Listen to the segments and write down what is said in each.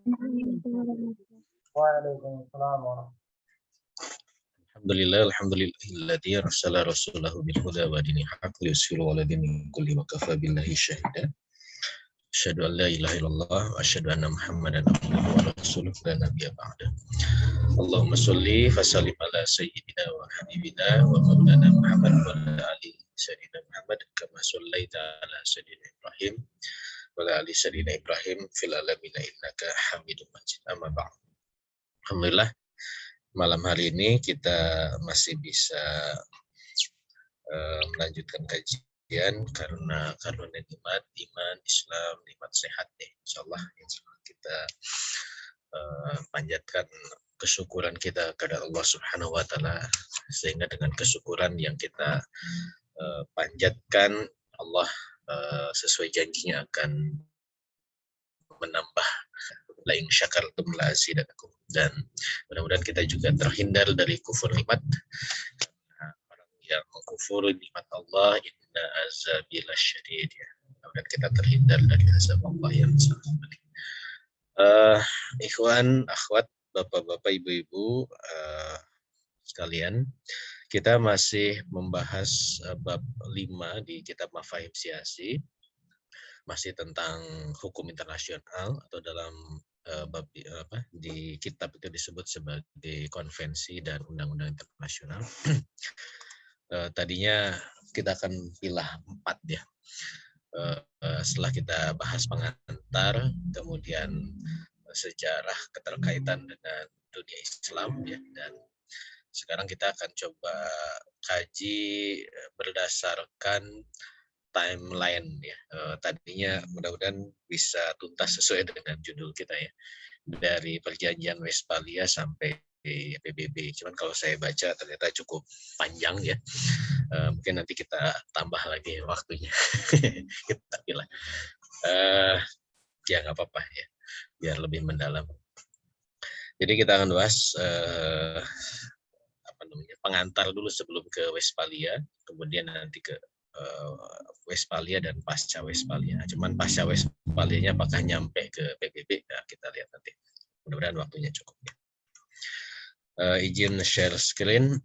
Waalaikumsalam warahmatullahi. Alhamdulillahilladzi arsala rasulahu bil huda wa dinil haqq liyushiru 'ala dini kulli wa kafa billahi syahida. Asyhadu an la ilaha illallah wa asyhadu anna Muhammadan abduhu wa rasuluhu la nabiyya ba'da. Allahumma sholli wa sallim ala sayyidina wa habibina wa maulana Muhammad wa ala ali sayyidina Muhammad kama shallaita ala sayyidina Ibrahim wa ala ali sayyidina Ibrahim fil alamin innaka Hamidum Majid. Amma ba'd. Alhamdulillah, malam hari ini kita masih bisa melanjutkan kajian karena karunia nikmat iman, Islam, nikmat sehat nih. Insyaallah kita panjatkan kesyukuran kita kepada Allah Subhanahu wa taala, sehingga dengan kesyukuran yang kita panjatkan, Allah sesuai janjinya akan menambah, la in syakartum la azidannakum, dan mudah-mudahan kita juga terhindar dari kufur nikmat. Orang yang mengkufuri nikmat Allah, inna azabi lasyadid, ya. Dan kita terhindar dari azab Allah yang sangat pedih. Ikhwan, akhwat, bapak-bapak, ibu-ibu sekalian, kita masih membahas bab 5 di kitab Mafahim Siyasi, masih tentang hukum internasional, atau dalam bab di kitab itu disebut sebagai konvensi dan undang-undang internasional. Tadinya kita akan pilih 4 ya. Setelah kita bahas pengantar, kemudian sejarah keterkaitan dengan dunia Islam ya, dan sekarang kita akan coba kaji berdasarkan timeline ya. Tadinya mudah-mudahan bisa tuntas sesuai dengan judul kita ya, dari perjanjian Westphalia sampai PBB. Cuman kalau saya baca ternyata cukup panjang ya. Mungkin nanti kita tambah lagi waktunya. Kita pilih. Ya nggak apa-apa ya, biar lebih mendalam. Jadi kita akan bahas pengantar dulu sebelum ke Westphalia, kemudian nanti ke Westphalia dan pasca Westphalia. Cuman pasca Westphalianya apakah nyampe ke PBB? Nah, kita lihat nanti. Mudah-mudahan waktunya cukup. Izin share screen.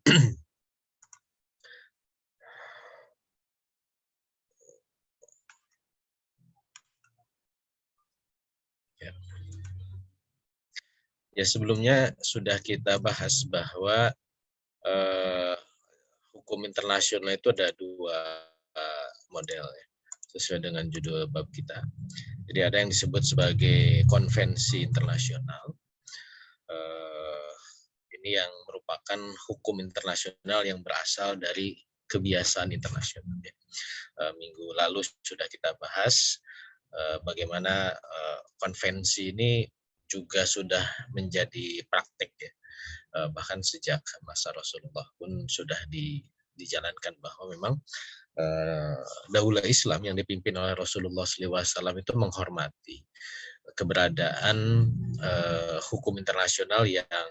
Ya, sebelumnya sudah kita bahas bahwa hukum internasional itu ada 2 model ya, sesuai dengan judul bab kita. Jadi ada yang disebut sebagai konvensi internasional. Ini yang merupakan hukum internasional yang berasal dari kebiasaan internasional. Minggu lalu sudah kita bahas bagaimana konvensi ini juga sudah menjadi praktik ya. Bahkan sejak masa Rasulullah pun sudah dijalankan, bahwa memang daulah Islam yang dipimpin oleh Rasulullah SAW itu menghormati keberadaan hukum internasional yang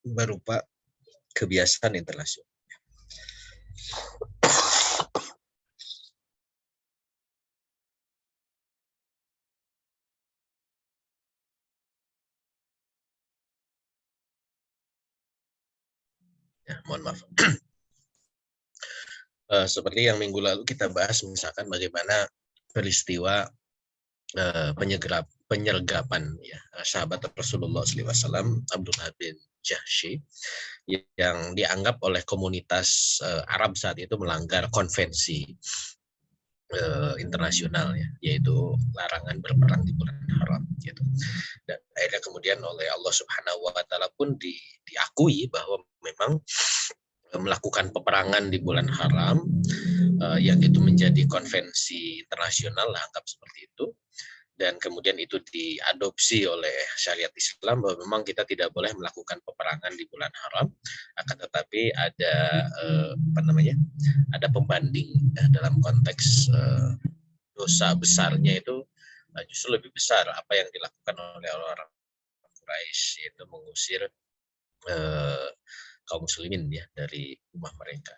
berupa kebiasaan internasional. Ya, mohon maaf. Seperti yang minggu lalu kita bahas, misalkan bagaimana peristiwa penyergapan ya, sahabat Rasulullah SAW Abdullah bin Jahsy, yang dianggap oleh komunitas Arab saat itu melanggar konvensi internasional ya, yaitu larangan berperang di bulan haram gitu. Dan akhirnya kemudian oleh Allah Subhanahu wa taala pun diakui bahwa memang melakukan peperangan di bulan haram yang itu menjadi konvensi internasional lah, anggap seperti itu. Dan kemudian itu diadopsi oleh syariat Islam bahwa memang kita tidak boleh melakukan peperangan di bulan haram, akan tetapi ada ada pembanding dalam konteks dosa besarnya itu justru lebih besar apa yang dilakukan oleh orang Quraisy, yaitu mengusir kaum muslimin ya dari rumah mereka.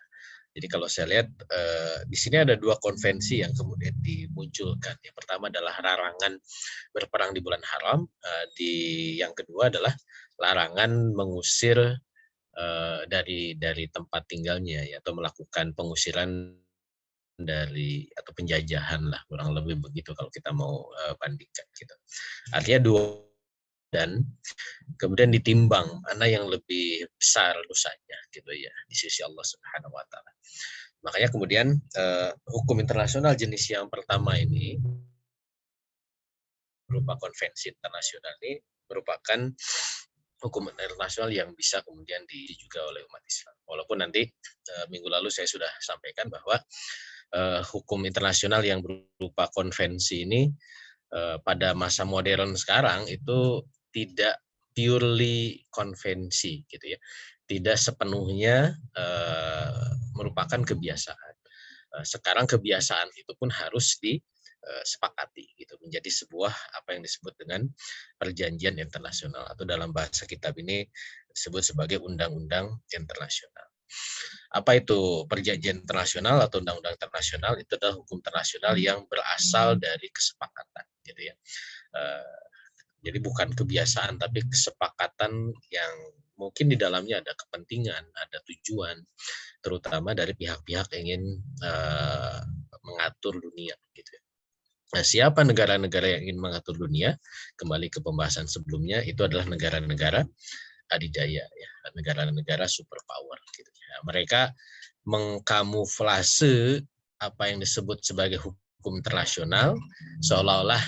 Jadi kalau saya lihat di sini ada dua konvensi yang kemudian dimunculkan. Yang pertama adalah larangan berperang di bulan haram, yang kedua adalah larangan mengusir dari tempat tinggalnya ya, atau melakukan pengusiran dari atau penjajahan lah, kurang lebih begitu kalau kita mau bandingkan gitu. Artinya dua, dan kemudian ditimbang mana yang lebih besar dosanya gitu ya di sisi Allah Subhanahu wa taala. Makanya kemudian hukum internasional jenis yang pertama ini berupa konvensi internasional ini merupakan hukum internasional yang bisa kemudian juga oleh umat Islam. Walaupun nanti minggu lalu saya sudah sampaikan bahwa hukum internasional yang berupa konvensi ini pada masa modern sekarang itu tidak purely konvensi gitu ya, tidak sepenuhnya merupakan kebiasaan. Sekarang kebiasaan itu pun harus disepakati gitu, menjadi sebuah apa yang disebut dengan perjanjian internasional, atau dalam bahasa kitab ini disebut sebagai undang-undang internasional. Apa itu perjanjian internasional atau undang-undang internasional? Itu adalah hukum internasional yang berasal dari kesepakatan gitu ya. Jadi bukan kebiasaan, tapi kesepakatan yang mungkin di dalamnya ada kepentingan, ada tujuan, terutama dari pihak-pihak yang ingin mengatur dunia gitu ya. Nah, siapa negara-negara yang ingin mengatur dunia? Kembali ke pembahasan sebelumnya, itu adalah negara-negara adidaya ya, negara-negara superpower gitu ya. Mereka mengkamuflase apa yang disebut sebagai hukum internasional seolah-olah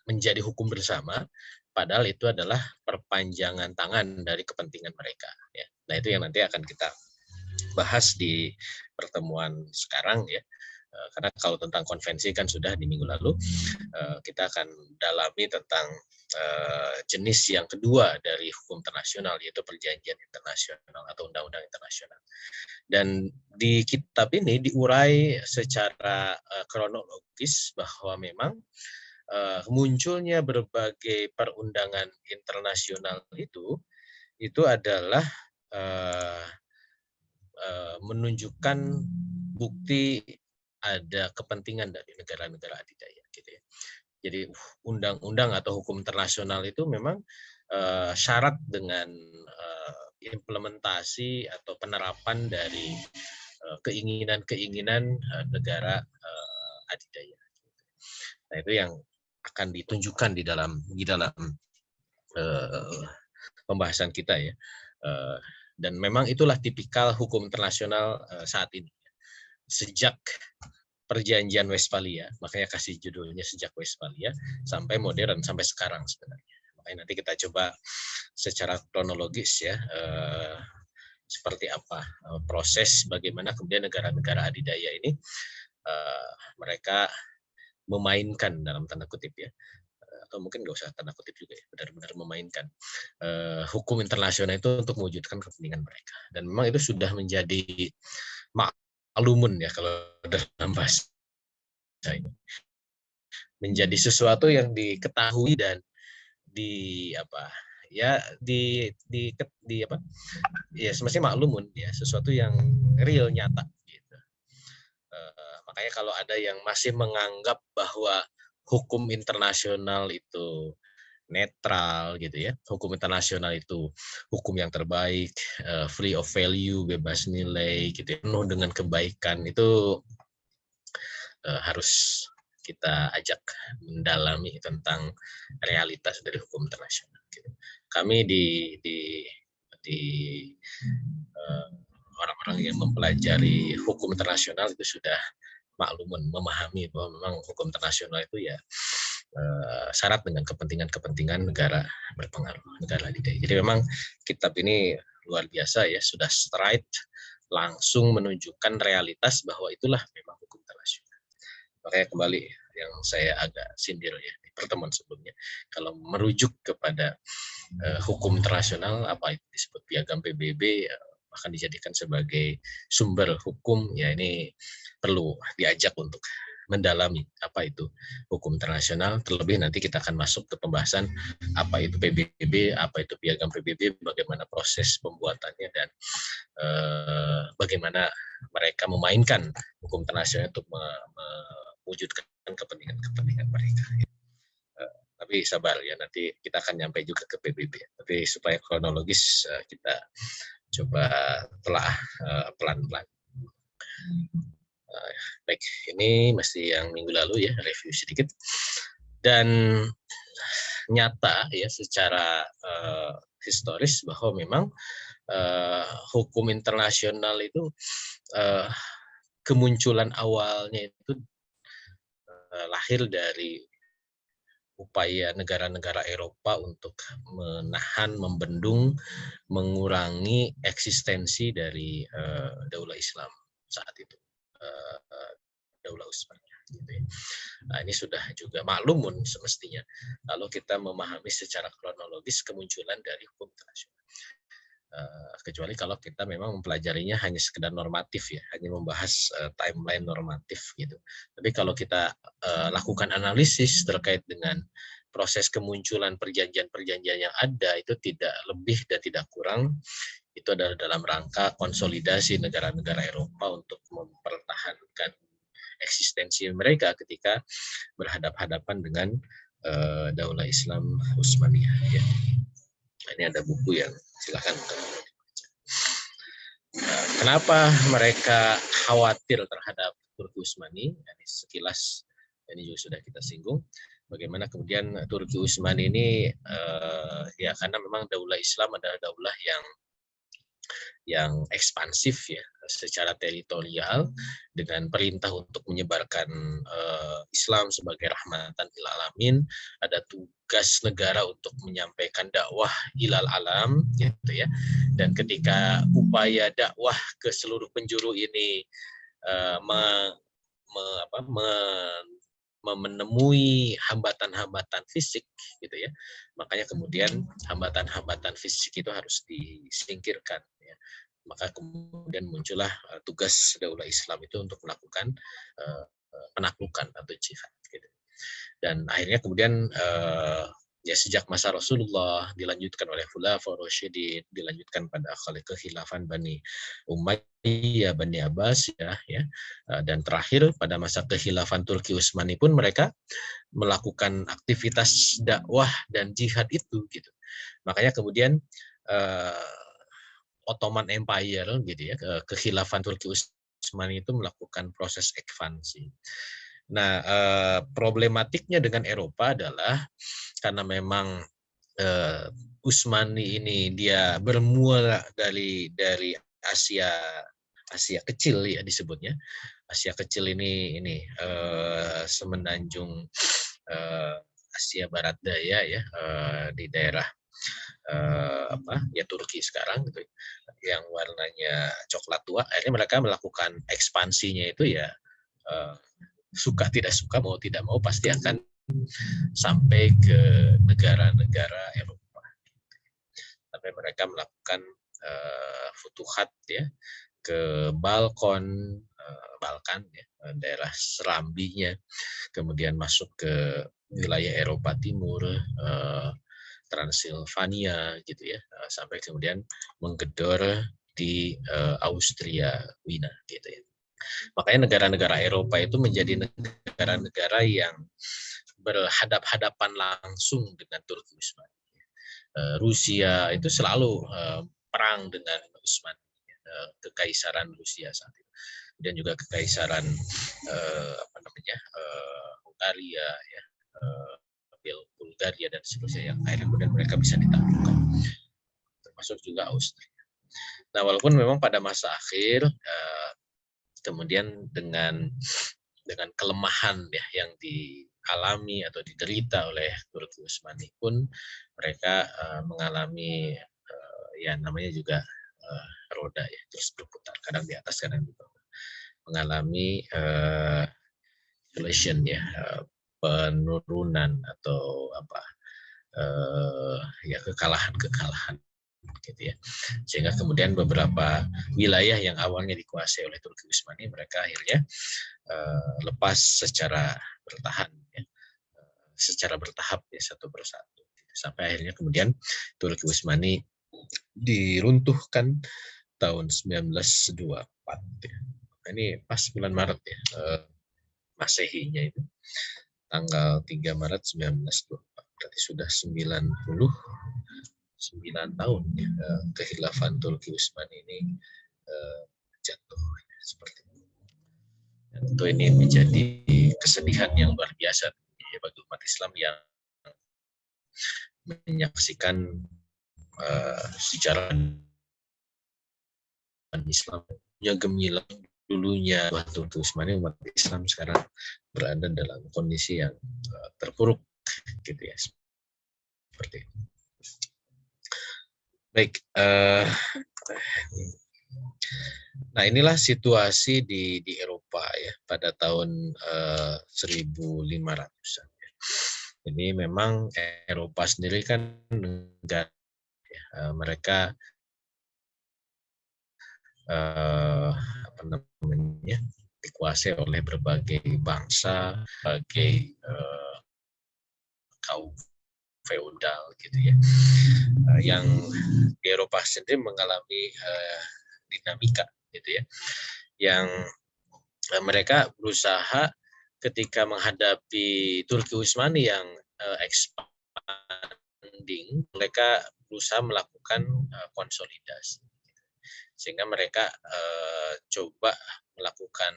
menjadi hukum bersama, padahal itu adalah perpanjangan tangan dari kepentingan mereka ya. Nah, itu yang nanti akan kita bahas di pertemuan sekarang ya. Karena kalau tentang konvensi kan sudah di minggu lalu, kita akan dalami tentang jenis yang kedua dari hukum internasional, yaitu perjanjian internasional atau undang-undang internasional. Dan di kitab ini diurai secara kronologis bahwa memang munculnya berbagai perundangan internasional itu adalah menunjukkan bukti ada kepentingan dari negara-negara adidaya gitu ya. Jadi undang-undang atau hukum internasional itu memang syarat dengan implementasi atau penerapan dari keinginan-keinginan negara adidaya. Nah, itu yang akan ditunjukkan di dalam pembahasan kita ya. Dan memang itulah tipikal hukum internasional saat ini. Sejak perjanjian Westphalia, makanya kasih judulnya sejak Westphalia sampai modern, sampai sekarang sebenarnya. Makanya nanti kita coba secara kronologis ya, seperti apa proses bagaimana kemudian negara-negara adidaya ini mereka memainkan dalam tanda kutip ya, atau mungkin nggak usah tanda kutip juga ya, benar-benar memainkan hukum internasional itu untuk mewujudkan kepentingan mereka. Dan memang itu sudah menjadi maklumun ya kalau dalam bahasa ini, menjadi sesuatu yang diketahui dan di apa ya di apa ya, semestinya maklumun ya, sesuatu yang real, nyata gitu. Makanya kalau ada yang masih menganggap bahwa hukum internasional itu netral gitu ya, hukum internasional itu hukum yang terbaik, free of value, bebas nilai gitu ya, penuh dengan kebaikan, itu harus kita ajak mendalami tentang realitas dari hukum internasional gitu. Kami di orang-orang yang mempelajari hukum internasional itu sudah maklumun, memahami bahwa memang hukum internasional itu ya syarat dengan kepentingan-kepentingan negara berpengaruh, negara adidaya. Jadi memang kitab ini luar biasa ya, sudah straight, langsung menunjukkan realitas bahwa itulah memang hukum internasional. Makanya kembali yang saya agak sindir ya di pertemuan sebelumnya, kalau merujuk kepada hukum internasional, apa itu disebut piagam PBB, akan dijadikan sebagai sumber hukum, ya ini perlu diajak untuk mendalami apa itu hukum internasional. Terlebih nanti kita akan masuk ke pembahasan apa itu PBB, apa itu piagam PBB, bagaimana proses pembuatannya, dan bagaimana mereka memainkan hukum internasional untuk mewujudkan kepentingan mereka. Tapi sabar ya, nanti kita akan nyampe juga ke PBB. Tapi supaya kronologis kita coba telah pelan-pelan. Baik, ini masih yang minggu lalu ya, review sedikit. Dan nyata ya secara historis bahwa memang hukum internasional itu kemunculan awalnya itu lahir dari upaya negara-negara Eropa untuk menahan, membendung, mengurangi eksistensi dari Daulah Islam saat itu, Daulah Utsmaniyah. Gitu ya. Nah, ini sudah juga maklumun semestinya kalau kita memahami secara kronologis kemunculan dari hukum internasional. Kecuali kalau kita memang mempelajarinya hanya sekedar normatif ya, hanya membahas timeline normatif gitu. Tapi kalau kita lakukan analisis terkait dengan proses kemunculan perjanjian-perjanjian yang ada, itu tidak lebih dan tidak kurang, itu adalah dalam rangka konsolidasi negara-negara Eropa untuk mempertahankan eksistensi mereka ketika berhadapan-hadapan dengan Daulah Islam Utsmaniyah. Ya. Ini ada buku yang silakan. Kenapa mereka khawatir terhadap Turki Utsmani? Ini sekilas ini juga sudah kita singgung. Bagaimana kemudian Turki Utsmani ini ya karena memang Daulah Islam adalah daulah yang ekspansif ya secara teritorial, dengan perintah untuk menyebarkan Islam sebagai rahmatan lil alamin. Ada tugas negara untuk menyampaikan dakwah ilal alam gitu ya. Dan ketika upaya dakwah ke seluruh penjuru ini menemui hambatan-hambatan fisik gitu ya, makanya kemudian hambatan-hambatan fisik itu harus disingkirkan ya. Maka kemudian muncullah tugas Daulah Islam itu untuk melakukan penaklukan atau jihad gitu. Dan akhirnya kemudian ya sejak masa Rasulullah dilanjutkan oleh Khulafaur Rasyidin, dilanjutkan pada kekhilafan Bani Umayyah, Bani Abbas ya, dan terakhir pada masa kekhilafan Turki Utsmani pun mereka melakukan aktivitas dakwah dan jihad itu gitu. Makanya kemudian Ottoman Empire gitu ya, kekhilafan Turki Utsmani itu melakukan proses ekspansi. Nah, problematiknya dengan Eropa adalah karena memang Utsmani ini dia bermula dari Asia kecil ya disebutnya. Asia kecil ini semenanjung Asia Barat Daya ya, di daerah ya Turki sekarang gitu, yang warnanya coklat tua. Akhirnya mereka melakukan ekspansinya itu ya suka tidak suka, mau tidak mau pasti akan sampai ke negara-negara Eropa. Sampai mereka melakukan futuhat ya ke Balkan ya, daerah Serambinya, kemudian masuk ke wilayah Eropa Timur, Transilvania gitu ya, sampai kemudian menggedor di Austria Wina gitu ya. Makanya negara-negara Eropa itu menjadi negara-negara yang berhadap-hadapan langsung dengan Turki Utsmani. Rusia itu selalu perang dengan Utsmani, kekaisaran Rusia saat itu, dan juga kekaisaran Hungaria ya, Bulgaria dan seterusnya, yang akhirnya kemudian mereka bisa ditaklukkan, termasuk juga Austria. Nah, walaupun memang pada masa akhir kemudian dengan kelemahan ya yang dialami atau diderita oleh Turki Utsmani pun, mereka mengalami ya namanya juga roda ya, terus berputar, kadang di atas kadang di bawah, mengalami inflation ya, penurunan atau ya kekalahan gitu ya. Sehingga kemudian beberapa wilayah yang awalnya dikuasai oleh Turki Utsmani, mereka akhirnya lepas secara bertahan ya, secara bertahap ya, satu persatu, sampai akhirnya kemudian Turki Utsmani diruntuhkan tahun 1924 ya. Ini pas bulan Maret ya, Masehinya itu tanggal 3 Maret 1924, berarti sudah 99 tahun ya, kehilafan Turki Utsmani ini jatuh ya, seperti itu. Tentu ini menjadi kesedihan yang luar biasa ya, bagi umat Islam yang menyaksikan sejarah Islam yang gemilang dulunya waktu Utsmani, umat Islam sekarang berada dalam kondisi yang terpuruk gitu ya, seperti itu. Baik, nah inilah situasi di Eropa ya pada tahun 1500-an. Jadi memang Eropa sendiri kan negara mereka apa namanya, dikuasai oleh berbagai bangsa, berbagai kaum feodal gitu ya, yang di Eropa sendiri mengalami dinamika gitu ya, yang mereka berusaha ketika menghadapi Turki Utsmani yang expanding, mereka berusaha melakukan konsolidasi, sehingga mereka coba melakukan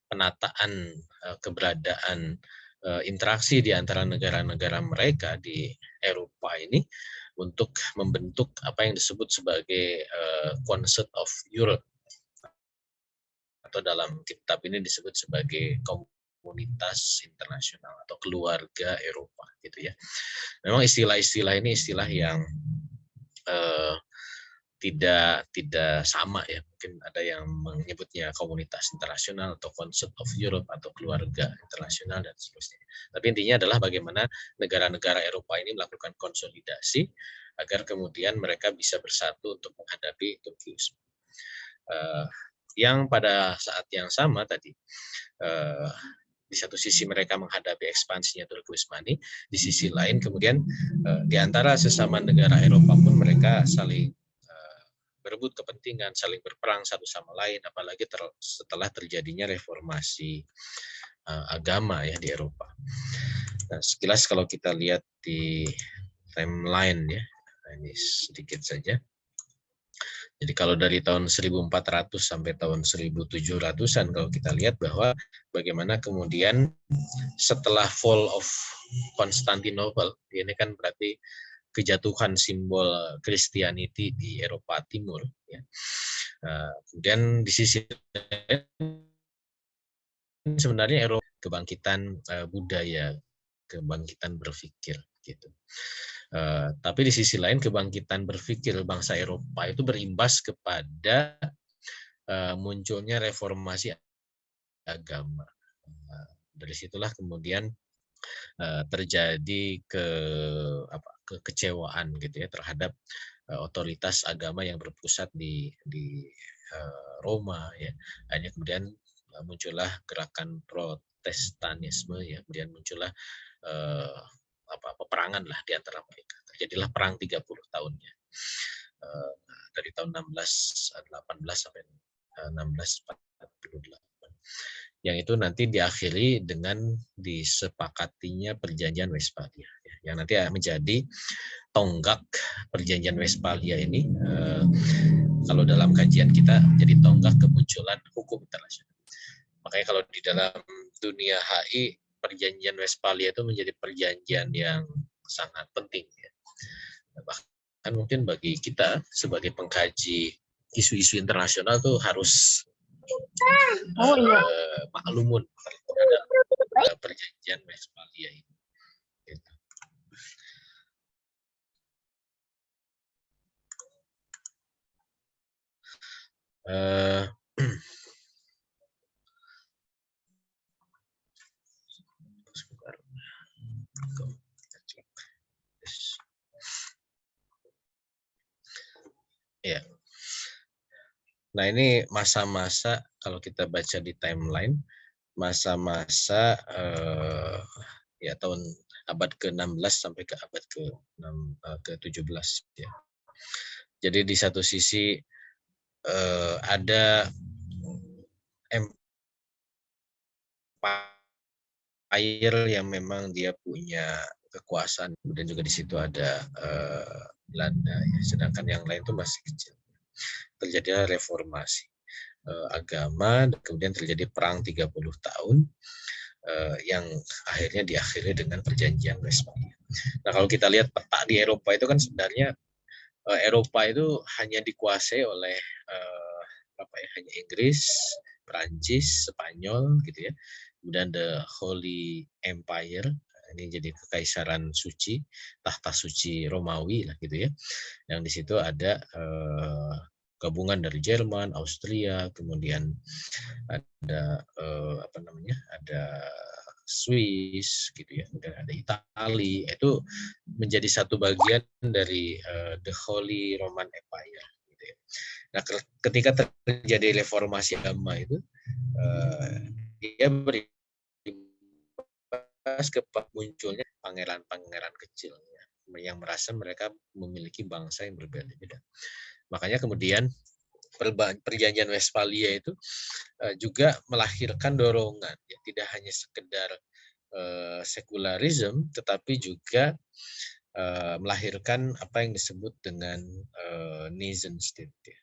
penataan keberadaan interaksi di antara negara-negara mereka di Eropa ini untuk membentuk apa yang disebut sebagai Concert of Europe, atau dalam kitab ini disebut sebagai komunitas internasional atau keluarga Eropa gitu ya. Memang istilah-istilah ini istilah yang tidak sama ya, mungkin ada yang menyebutnya komunitas internasional atau Concert of Europe atau keluarga internasional dan seterusnya. Tapi intinya adalah bagaimana negara-negara Eropa ini melakukan konsolidasi agar kemudian mereka bisa bersatu untuk menghadapi Turki. Yang pada saat yang sama tadi, di satu sisi mereka menghadapi ekspansinya Turki Utsmani, di sisi lain kemudian di antara sesama negara Eropa pun mereka saling berebut kepentingan, saling berperang satu sama lain, apalagi setelah terjadinya reformasi agama ya di Eropa. Nah, sekilas kalau kita lihat di timeline ya, ini sedikit saja. Jadi kalau dari tahun 1400 sampai tahun 1700-an kalau kita lihat bahwa bagaimana kemudian setelah fall of Constantinople, ini kan berarti kejatuhan simbol Christianity di Eropa Timur. Ya. Kemudian di sisi lain sebenarnya Eropa kebangkitan budaya, kebangkitan berpikir gitu. Tapi di sisi lain kebangkitan berpikir bangsa Eropa itu berimbas kepada munculnya reformasi agama. Dari situlah kemudian terjadi kekecewaan gitu ya terhadap otoritas agama yang berpusat di Roma ya. Hanya kemudian muncullah gerakan Protestanisme ya, kemudian muncullah peperangan lah di antara mereka. Terjadilah perang 30 tahunnya. Dari tahun 1618 sampai 1648. Yang itu nanti diakhiri dengan disepakatinya Perjanjian Westphalia, yang nanti menjadi tonggak Perjanjian Westphalia ini. Kalau dalam kajian kita jadi tonggak kemunculan hukum internasional. Makanya kalau di dalam dunia HI, Perjanjian Westphalia itu menjadi perjanjian yang sangat penting. Ya. Bahkan mungkin bagi kita sebagai pengkaji isu-isu internasional tuh harus maklumun terhadap Perjanjian Westphalia ini. Gitu. Ya. Nah, ini masa-masa kalau kita baca di timeline, masa-masa ya tahun abad ke-16 sampai ke abad ke-17 ya. Jadi di satu sisi ada empire yang memang dia punya kekuasaan, kemudian juga di situ ada Belanda, ya. Sedangkan yang lain itu masih kecil. Terjadilah reformasi agama, kemudian terjadi perang 30 tahun yang akhirnya diakhiri dengan perjanjian Westphalia. Nah, kalau kita lihat peta di Eropa itu kan sebenarnya Eropa itu hanya dikuasai oleh hanya Inggris, Perancis, Spanyol gitu ya. Kemudian the Holy Empire, ini jadi kekaisaran suci, tahta suci Romawi lah gitu ya. Yang di situ ada gabungan dari Jerman, Austria, kemudian ada ada Swiss gitu ya, kemudian ada Italia, itu menjadi satu bagian dari the Holy Roman Empire gitu ya. Nah, ketika terjadi reformasi agama itu dia berimbas ke munculnya pangeran-pangeran kecil ya, yang merasa mereka memiliki bangsa yang berbeda-beda. Makanya kemudian perjanjian Westphalia itu juga melahirkan dorongan, ya, tidak hanya sekedar sekularisme, tetapi juga melahirkan apa yang disebut dengan nation state. Ya.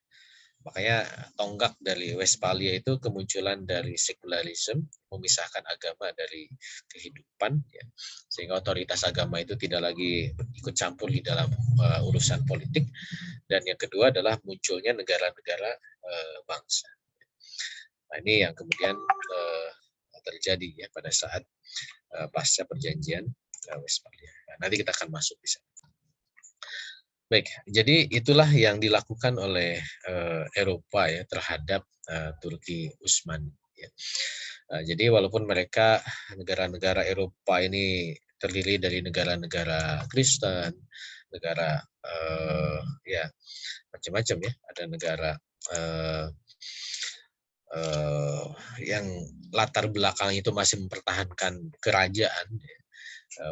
Makanya tonggak dari Westphalia itu kemunculan dari sekularisme, memisahkan agama dari kehidupan, ya, sehingga otoritas agama itu tidak lagi ikut campur di dalam urusan politik. Dan yang kedua adalah munculnya negara-negara bangsa. Nah, ini yang kemudian terjadi ya pada saat pasca perjanjian Westphalia. Nah, nanti kita akan masuk di sana. Baik, jadi itulah yang dilakukan oleh Eropa ya terhadap Turki Utsmani. Ya. Jadi walaupun mereka negara-negara Eropa ini terdiri dari negara-negara Kristen, negara ya macam-macam ya, ada negara yang latar belakang itu masih mempertahankan kerajaan,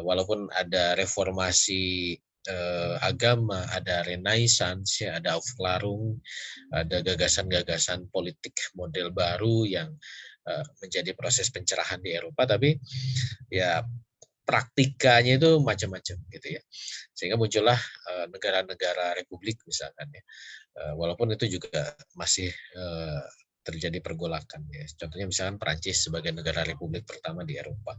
walaupun ada reformasi agama, ada Renaissance, ya, ada Aufklärung, ada gagasan-gagasan politik model baru yang menjadi proses pencerahan di Eropa, tapi ya praktikanya itu macam-macam gitu ya, sehingga muncullah negara-negara republik misalkan ya, walaupun itu juga masih terjadi pergolakan ya. Contohnya misalkan Prancis sebagai negara republik pertama di Eropa.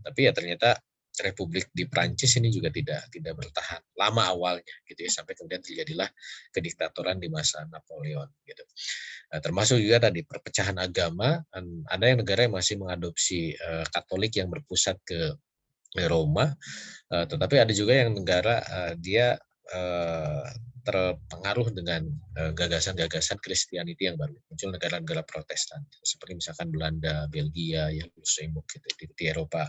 Tapi ya ternyata republik di Prancis ini juga tidak bertahan lama awalnya gitu ya, sampai kemudian terjadilah kediktatoran di masa Napoleon gitu. Nah, termasuk juga tadi perpecahan agama, ada yang negara yang masih mengadopsi Katolik yang berpusat ke Roma, tetapi ada juga yang negara dia terpengaruh dengan gagasan-gagasan Kristianiti yang baru. Muncul negara-negara Protestan, seperti misalkan Belanda, Belgia, ya, Luxembourg gitu, di Eropa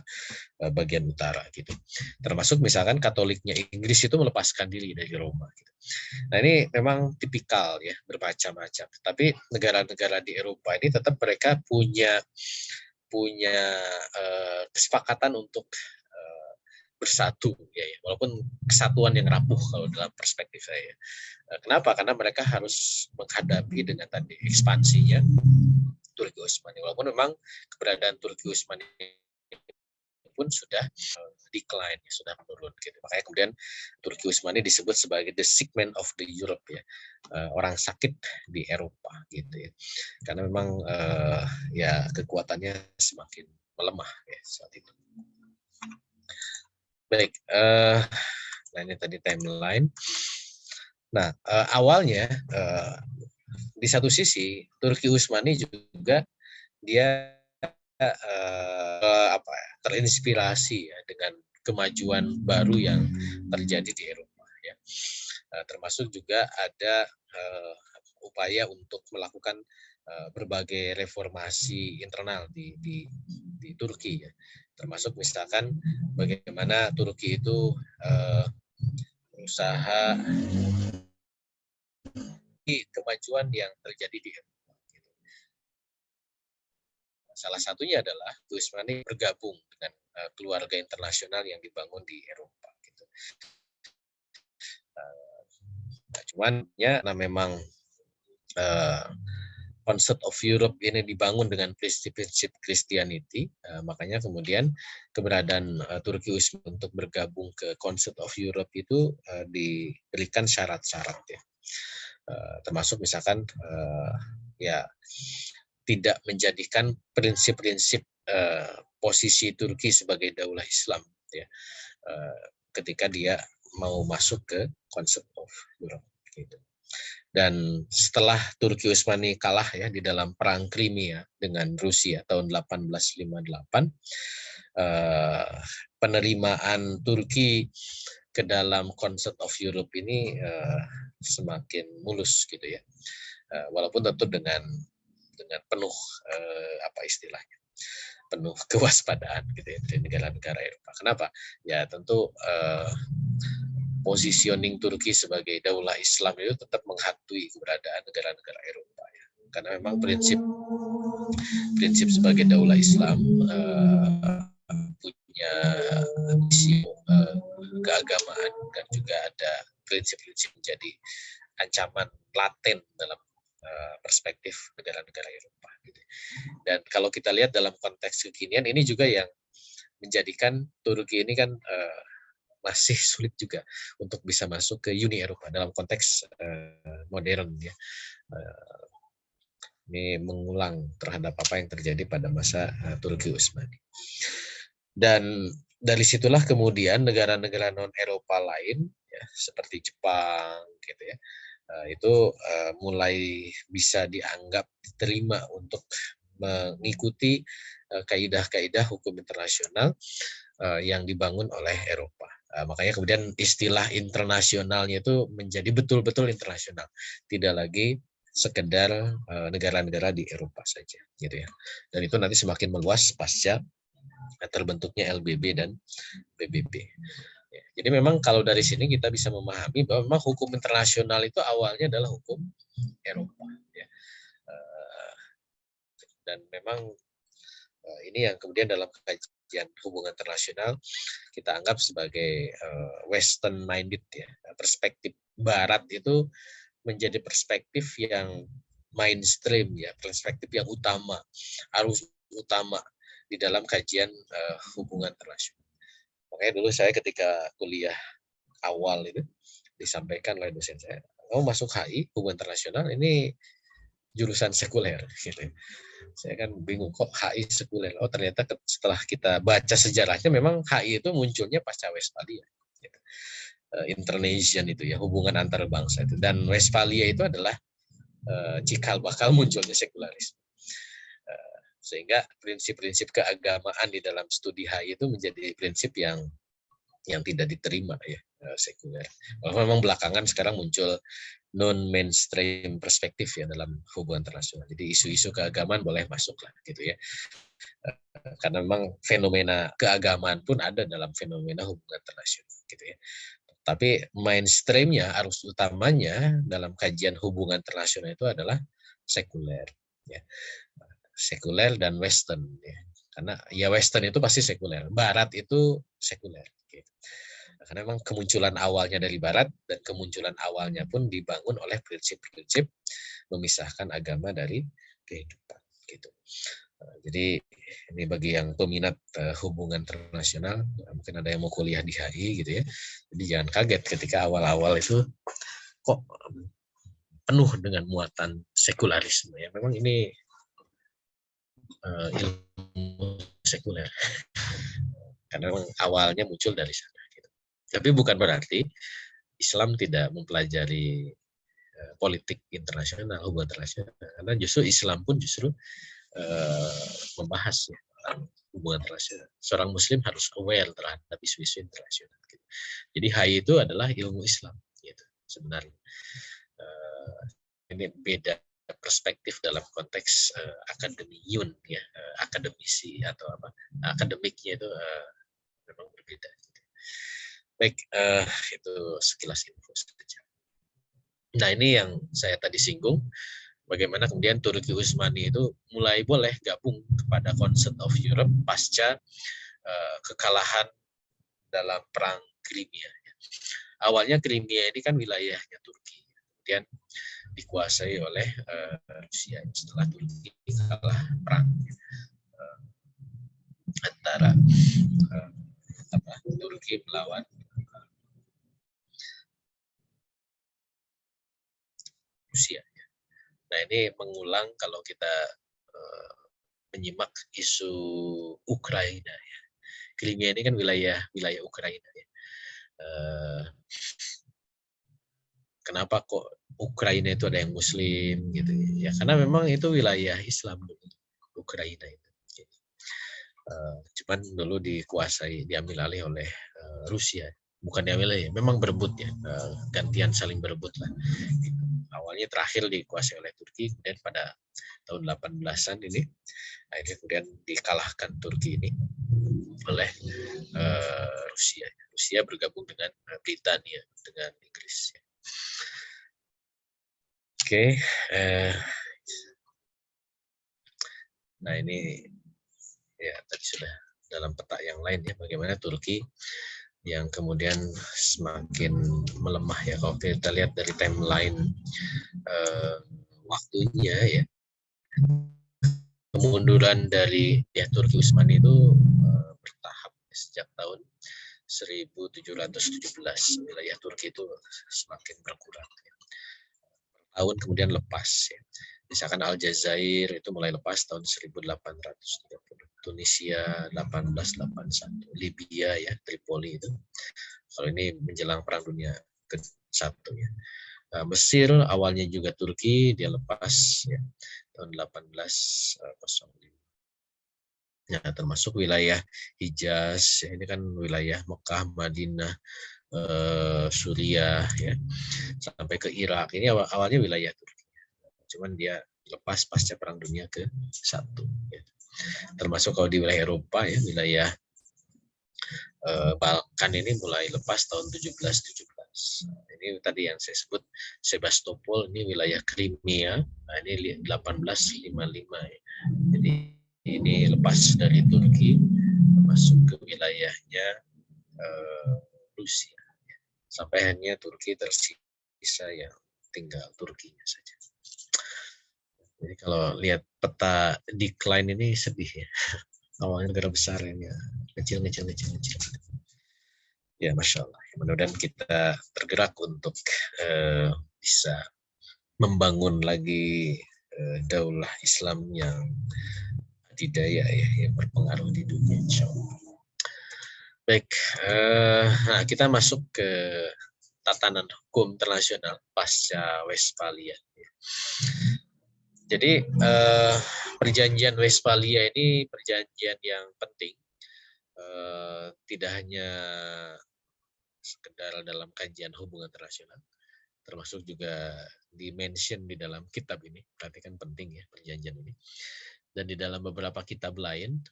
bagian utara gitu. Termasuk misalkan Katoliknya Inggris itu melepaskan diri dari Roma. Gitu. Nah, ini memang tipikal ya, bermacam-macam. Tapi negara-negara di Eropa ini tetap mereka punya kesepakatan untuk bersatu ya, walaupun kesatuan yang rapuh kalau dalam perspektif saya. Kenapa? Karena mereka harus menghadapi dengan tadi ekspansinya Turki Utsmani. Walaupun memang keberadaan Turki Utsmani pun sudah decline, sudah menurun gitu. Makanya kemudian Turki Utsmani disebut sebagai the sick man of the Europe ya, orang sakit di Eropa gitu ya. Karena memang ya kekuatannya semakin melemah ya saat itu. Baik, nah ini tadi timeline. Nah, awalnya di satu sisi Turki Utsmani juga dia terinspirasi ya dengan kemajuan baru yang terjadi di Eropa ya. Termasuk juga ada upaya untuk melakukan berbagai reformasi internal di Turki ya. Termasuk misalkan bagaimana Turki itu berusaha kemajuan yang terjadi di Eropa. Gitu. Salah satunya adalah Usmani bergabung dengan keluarga internasional yang dibangun di Eropa. Gitu. Nah, cuman ya, nah memang Concept of Europe ini dibangun dengan prinsip-prinsip Christianity, makanya kemudian keberadaan Turki Usmani untuk bergabung ke Concept of Europe itu diberikan syarat-syarat ya, termasuk misalkan ya tidak menjadikan prinsip-prinsip posisi Turki sebagai daulah Islam ya, ketika dia mau masuk ke Concept of Europe gitu. Dan setelah Turki Utsmani kalah ya di dalam perang Crimea dengan Rusia tahun 1858, penerimaan Turki ke dalam Concept of Europe ini semakin mulus gitu ya, walaupun tentu dengan penuh apa istilahnya, penuh kewaspadaan gitu ya dari negara-negara Eropa. Kenapa? Ya tentu positioning Turki sebagai daulah Islam itu tetap menghantui keberadaan negara-negara Eropa ya. Karena memang prinsip sebagai daulah Islam punya misi keagamaan dan juga ada prinsip-prinsip menjadi ancaman laten dalam perspektif negara-negara Eropa. Gitu. Dan kalau kita lihat dalam konteks kekinian ini juga yang menjadikan Turki ini kan masih sulit juga untuk bisa masuk ke Uni Eropa dalam konteks modern ya. Ini mengulang terhadap apa yang terjadi pada masa Turki Utsmani. Dan dari situlah kemudian negara-negara non Eropa lain ya, seperti Jepang gitu ya, itu mulai bisa dianggap diterima untuk mengikuti kaidah-kaidah hukum internasional yang dibangun oleh Eropa. Makanya kemudian istilah internasionalnya itu menjadi betul-betul internasional, tidak lagi sekedar negara-negara di Eropa saja, gitu ya. Dan itu nanti semakin meluas pasca terbentuknya LBB dan PBB. Ya, jadi memang kalau dari sini kita bisa memahami bahwa memang hukum internasional itu awalnya adalah hukum Eropa. Ya. Dan memang ini yang kemudian dalam kajian hubungan internasional kita anggap sebagai Western minded ya. Perspektif Barat itu menjadi perspektif yang mainstream ya, perspektif yang utama, arus utama di dalam kajian hubungan internasional. Makanya dulu saya ketika kuliah awal itu disampaikan oleh dosen saya, kamu masuk HI hubungan internasional ini jurusan sekuler gitu. Saya kan bingung kok HI sekuler. Oh ternyata setelah kita baca sejarahnya memang HI itu munculnya pasca Westphalia. Gitu. Internation itu ya, hubungan antar bangsa itu. Dan Westphalia itu adalah cikal bakal munculnya sekularisme. Sehingga prinsip-prinsip keagamaan di dalam studi HI itu menjadi prinsip yang tidak diterima ya, sekuler. Walaupun memang belakangan sekarang muncul non-mainstream perspektif ya dalam hubungan internasional. Jadi isu-isu keagamaan boleh masuk lah gitu ya. Karena memang fenomena keagamaan pun ada dalam fenomena hubungan internasional gitu ya. Tapi mainstreamnya, arus utamanya dalam kajian hubungan internasional itu adalah sekuler. Ya. Sekuler dan Western. Ya. Karena ya Western itu pasti sekuler, Barat itu sekuler. Gitu. Karena memang kemunculan awalnya dari Barat dan kemunculan awalnya pun dibangun oleh prinsip-prinsip memisahkan agama dari kehidupan. Gitu. Jadi ini bagi yang peminat hubungan internasional, mungkin ada yang mau kuliah di HI gitu ya. Jadi jangan kaget ketika awal-awal itu kok penuh dengan muatan sekularisme ya. Memang ini ilmu sekuler. Karena memang awalnya muncul dari sana. Gitu. Tapi bukan berarti Islam tidak mempelajari politik internasional, hubungan internasional. Karena justru Islam pun justru membahas ya, hubungan internasional. Seorang Muslim harus aware terhadap isu-isu internasional. Gitu. Jadi HI itu adalah ilmu Islam, gitu, sebenarnya. Ini beda perspektif dalam konteks akademiyun, ya, akademisi atau apa, akademiknya itu memang berbeda. Baik, itu sekilas info saja. Nah, ini yang saya tadi singgung, bagaimana kemudian Turki Utsmani itu mulai boleh gabung kepada Concert of Europe pasca kekalahan dalam perang Crimea. Awalnya Crimea ini kan wilayahnya Turki, kemudian dikuasai oleh Rusia setelah Turki kalah perang antara Turki melawan Rusia. Nah, ini mengulang kalau kita menyimak isu Ukraina. Ya. Crimea ini kan wilayah Ukraina. Ya. Kenapa kok Ukraina itu ada yang Muslim gitu ya? Karena memang itu wilayah Islam dulu, Ukraina itu. Cuman dulu diambil alih oleh Rusia. Bukan diambil alih, memang berebut ya, gantian saling berebut lah. Gitu. Awalnya terakhir dikuasai oleh Turki, kemudian pada tahun 18-an ini, akhirnya kemudian dikalahkan Turki ini oleh Rusia. Rusia bergabung dengan Britania, dengan Inggris. Oke, nah ini ya tadi sudah dalam peta yang lain ya, bagaimana Turki yang kemudian semakin melemah ya, kalau kita lihat dari timeline waktunya ya, kemunduran dari ya Turki Utsmani itu bertahap sejak tahun 1717 wilayah Turki itu semakin berkurang ya. Tahun kemudian lepas ya. Misalkan Aljazair itu mulai lepas tahun 1830, Tunisia 1881, Libya ya Tripoli itu. Kalau ini menjelang Perang Dunia ke-1 ya. Mesir awalnya juga Turki, dia lepas ya tahun 1805. Ya, termasuk wilayah Hijaz, ya, ini kan wilayah Mekah, Madinah, Suriah ya, sampai ke Irak. Ini awalnya wilayah Turki. Cuman dia lepas pasca Perang Dunia ke-1 ya. Termasuk kalau di wilayah Eropa ya, wilayah Balkan ini mulai lepas tahun 1717. Ini tadi yang saya sebut Sebastopol, ini wilayah Crimea. Nah, ini 1855 ya. Jadi ini lepas dari Turki masuk ke wilayahnya Rusia. Sampai hanya Turki tersisa yang tinggal Turkinya saja. Jadi kalau lihat peta decline ini sedih ya. Awalnya negara besar ini ya. Kecil. Ya, Masya Allah. Mudah-mudahan kita tergerak untuk bisa membangun lagi daulah Islam yang adidaya ya, yang berpengaruh di dunia, insya Allah. Baik, nah kita masuk ke tatanan hukum internasional pasca Westphalia. Jadi perjanjian Westphalia ini perjanjian yang penting, tidak hanya sekedar dalam kajian hubungan internasional, termasuk juga di-mention di dalam kitab ini, berarti kan penting ya perjanjian ini. Dan di dalam beberapa kitab lain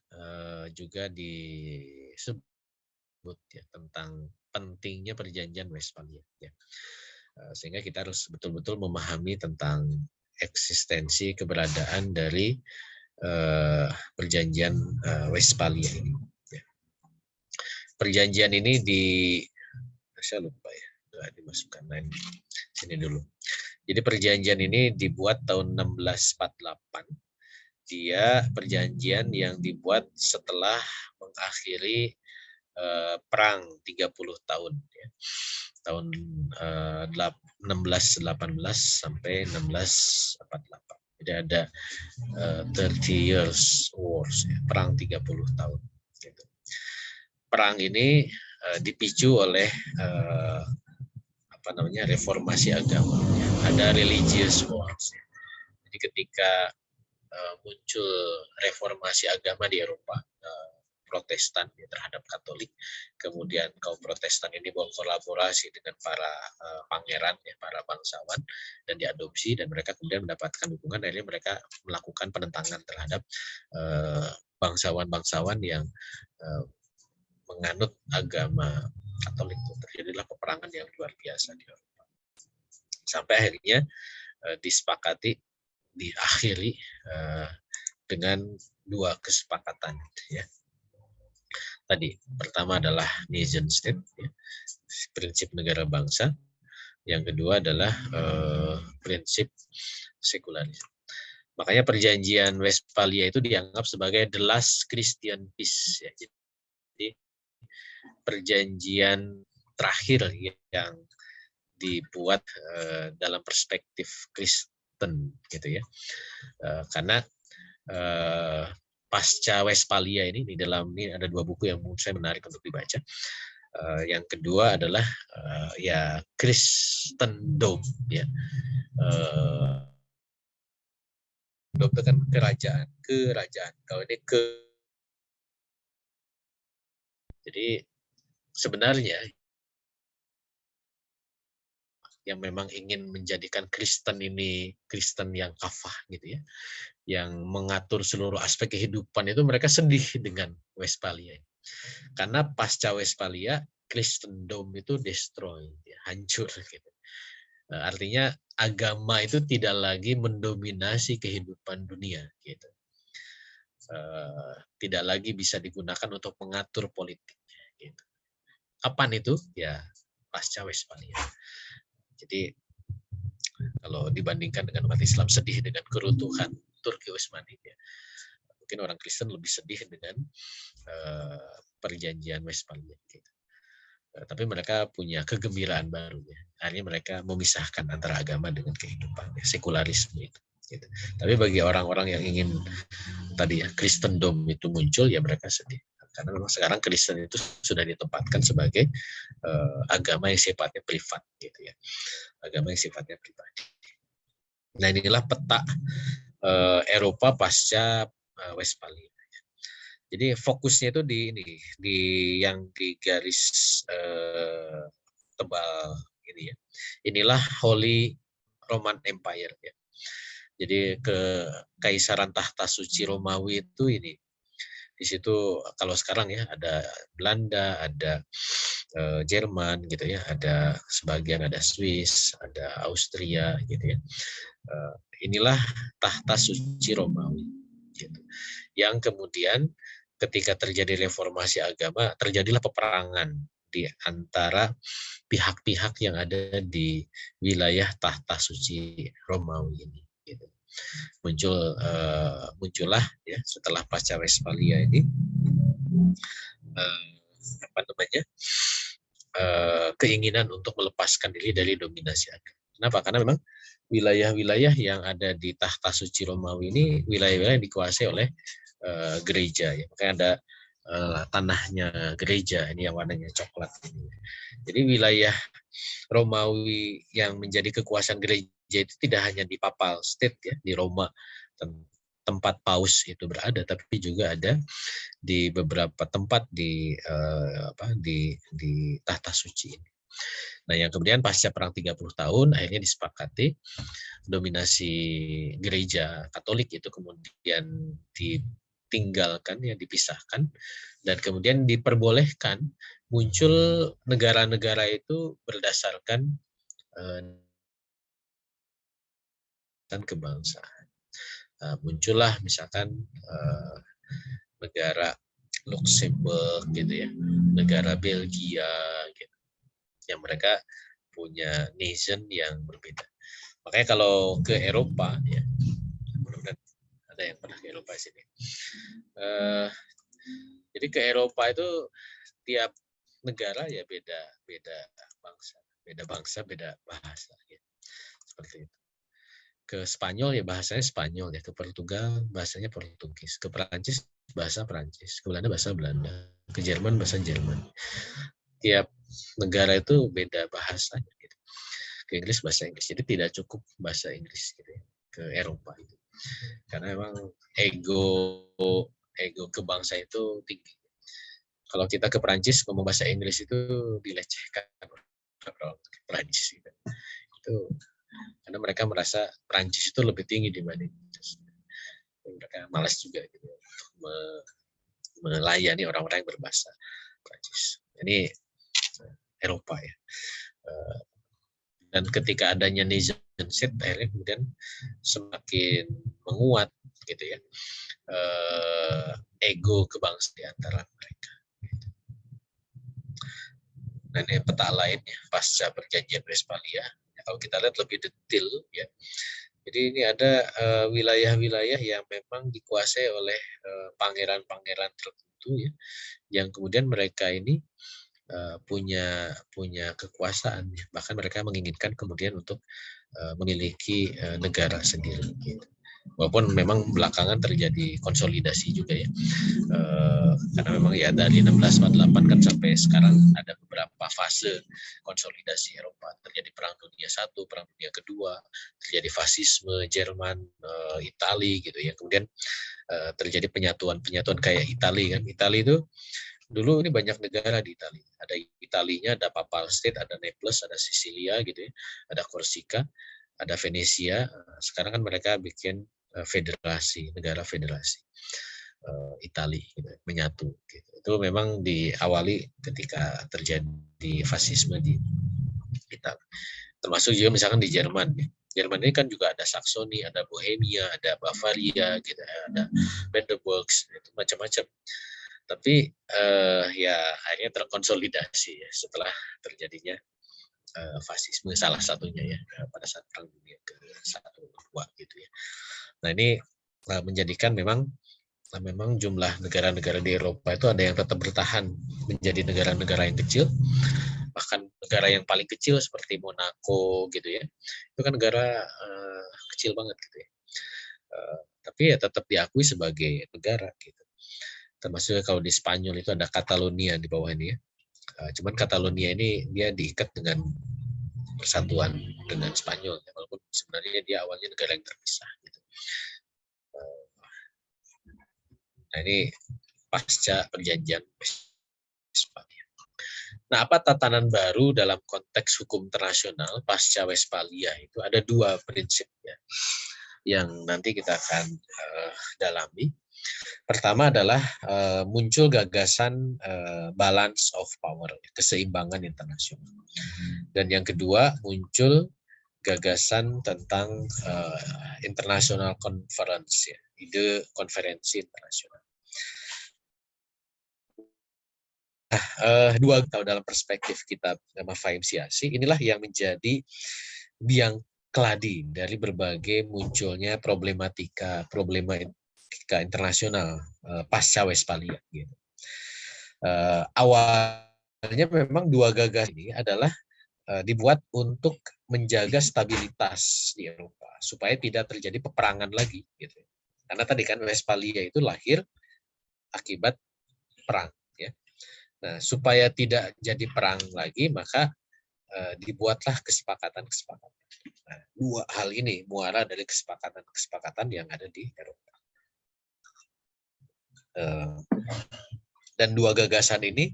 juga disebut ya tentang pentingnya perjanjian Westphalia ya. Sehingga kita harus betul-betul memahami tentang eksistensi keberadaan dari perjanjian Westphalia ini. Ya. Perjanjian ini saya lupa ya, dimasukkan lain sini dulu. Jadi perjanjian ini dibuat tahun 1648. Dia perjanjian yang dibuat setelah mengakhiri perang 30 tahun ya. Tahun 1618 sampai 1648. Jadi ada 30 years wars ya, perang 30 tahun gitu. Perang ini dipicu oleh reformasi agama. Ada religious wars. Jadi ketika muncul reformasi agama di Eropa, Protestan ya, terhadap Katolik, kemudian kaum Protestan ini berkolaborasi dengan para pangeran ya, para bangsawan, dan diadopsi, dan mereka kemudian mendapatkan dukungan, akhirnya mereka melakukan penentangan terhadap bangsawan-bangsawan yang menganut agama Katolik. Terjadilah peperangan yang luar biasa di Eropa. sampai akhirnya disepakati, diakhiri dengan 2 kesepakatan ya. Tadi pertama adalah nation state, ya, prinsip negara bangsa. Yang kedua adalah prinsip sekularisme. Makanya perjanjian Westphalia itu dianggap sebagai the last Christian peace. Ya. Jadi perjanjian terakhir yang dibuat dalam perspektif Kristen, gitu ya. Karena pasca Westphalia ini, di dalam ini ada 2 buku yang menurut saya menarik untuk dibaca. Yang kedua adalah ya Kristendom, ya. Dom itu kan kerajaan. Kalau ini jadi sebenarnya yang memang ingin menjadikan Kristen ini Kristen yang kafah gitu ya, yang mengatur seluruh aspek kehidupan, itu mereka sedih dengan Westphalia. Karena pasca Westphalia Kristendom itu destroy, ya, hancur gitu. Artinya agama itu tidak lagi mendominasi kehidupan dunia gitu. Tidak lagi bisa digunakan untuk mengatur politik gitu. Kapan itu? Ya pasca Westphalia. Jadi kalau dibandingkan dengan umat Islam sedih dengan keruntuhan Turki Utsmani, ya, mungkin orang Kristen lebih sedih dengan perjanjian Westphalia. Gitu. Tapi mereka punya kegembiraan baru. Ya. Akhirnya mereka memisahkan antara agama dengan kehidupan, ya, sekularisme itu. Gitu. Tapi bagi orang-orang yang ingin tadi ya Kristendom itu muncul, ya mereka sedih. Karena memang sekarang Kristen itu sudah ditempatkan sebagai agama yang sifatnya privat, gitu ya, agama yang sifatnya pribadi. Nah inilah peta Eropa pasca Westphalia. Jadi fokusnya itu di ini, di yang di garis tebal ini ya. Inilah Holy Roman Empire ya. Jadi Kekaisaran Tahta Suci Romawi itu ini. Di situ kalau sekarang ya ada Belanda, ada Jerman gitu ya, ada sebagian ada Swiss, ada Austria gitu ya. Inilah tahta suci Romawi gitu. Yang kemudian ketika terjadi reformasi agama, terjadilah peperangan di antara pihak-pihak yang ada di wilayah tahta suci Romawi ini gitu. Muncullah ya setelah pasca Westphalia ini apa namanya keinginan untuk melepaskan diri dari dominasi agama. Kenapa? Karena memang wilayah-wilayah yang ada di tahta suci Romawi ini wilayah-wilayah yang dikuasai oleh gereja. Ya. Makanya ada tanahnya gereja ini yang warnanya coklat. Ini. Jadi wilayah Romawi yang menjadi kekuasaan gereja itu tidak hanya di Papal State ya di Roma tempat paus itu berada, tapi juga ada di beberapa tempat di tahta suci ini. Nah, yang kemudian pasca perang 30 tahun akhirnya disepakati dominasi gereja Katolik itu kemudian ditinggalkan ya dipisahkan dan kemudian diperbolehkan muncul negara-negara itu berdasarkan dan kebangsaan. Muncullah misalkan negara Luxembourg gitu ya, negara Belgia gitu, yang mereka punya nation yang berbeda. Makanya kalau ke Eropa ya, mudah-mudahan ada yang pernah ke Eropa sini. Jadi ke Eropa itu tiap negara ya beda bangsa, beda bahasa. Ya. Seperti itu. Ke Spanyol ya bahasanya Spanyol ya, ke Portugal bahasanya Portugis, ke Perancis bahasa Perancis, ke Belanda bahasa Belanda, ke Jerman bahasa Jerman. Tiap negara itu beda bahasanya gitu. Ke Inggris bahasa Inggris. Jadi tidak cukup bahasa Inggris gitu ya, ke Eropa itu. Karena memang ego kebangsa itu tinggi. Kalau kita ke Perancis ngomong bahasa Inggris itu dilecehkan orang Perancis gitu. Itu karena mereka merasa Prancis itu lebih tinggi dibanding Inggris. Mereka malas juga gitu untuk melayani orang-orang yang berbahasa Prancis. Ini Eropa ya. Dan ketika adanya nation state, akhirnya kemudian semakin menguat gitu ya, ego kebangsaan di antara mereka. Dan ini peta lainnya pasca perjanjian Westphalia. Kalau kita lihat lebih detail ya, jadi ini ada wilayah-wilayah yang memang dikuasai oleh pangeran-pangeran tertentu ya, yang kemudian mereka ini punya kekuasaan, bahkan mereka menginginkan kemudian untuk memiliki negara sendiri. Gitu. Walaupun memang belakangan terjadi konsolidasi juga ya, karena memang ya dari 1648 kan sampai sekarang ada beberapa fase konsolidasi Eropa. Terjadi Perang Dunia I, Perang Dunia Kedua, terjadi fasisme Jerman, Itali gitu ya. Kemudian terjadi penyatuan kayak Itali kan. Itali itu dulu ini banyak negara di Italia. Ada Italinya, ada Papal State, ada Naples, ada Sisilia gitu ya, ada Korsika, ada Venesia. Sekarang kan mereka bikin federasi, negara federasi Italia gitu, menyatu. Gitu. Itu memang diawali ketika terjadi fasisme di Italia. Termasuk juga misalkan di Jerman. Ya. Jerman ini kan juga ada Saksoni, ada Bohemia, ada Bavaria, gitu, ada Brandenburg, itu macam-macam. Tapi ya akhirnya terkonsolidasi ya setelah terjadinya fasisme salah satunya ya pada saat Perang Dunia ke-1 ke-2 gitu ya. Nah ini menjadikan memang jumlah negara-negara di Eropa itu ada yang tetap bertahan menjadi negara-negara yang kecil, bahkan negara yang paling kecil seperti Monaco gitu ya, itu kan negara kecil banget gitu ya, tapi ya tetap diakui sebagai negara gitu. Termasuk kalau di Spanyol itu ada Catalonia di bawah ini ya. Cuman Catalonia ini dia diikat dengan persatuan dengan Spanyol, ya, walaupun sebenarnya dia awalnya negara yang terpisah. Gitu. Nah ini pasca perjanjian Westphalia. Nah apa tatanan baru dalam konteks hukum internasional pasca Westphalia itu ada dua prinsip ya, yang nanti kita akan dalami. Pertama adalah muncul gagasan balance of power, keseimbangan internasional. Dan yang kedua muncul gagasan tentang international conference, ya, ide konferensi internasional. Nah, dua kalau dalam perspektif kita Mafahim Siasi, inilah yang menjadi biang keladi dari berbagai munculnya problematika internasional pasca Westphalia. Gitu. Awalnya memang dua gagasan ini adalah dibuat untuk menjaga stabilitas di Eropa supaya tidak terjadi peperangan lagi. Gitu. Karena tadi kan Westphalia itu lahir akibat perang. Ya. Nah, supaya tidak jadi perang lagi, maka dibuatlah kesepakatan-kesepakatan. Nah, dua hal ini muara dari kesepakatan-kesepakatan yang ada di Eropa. Dan dua gagasan ini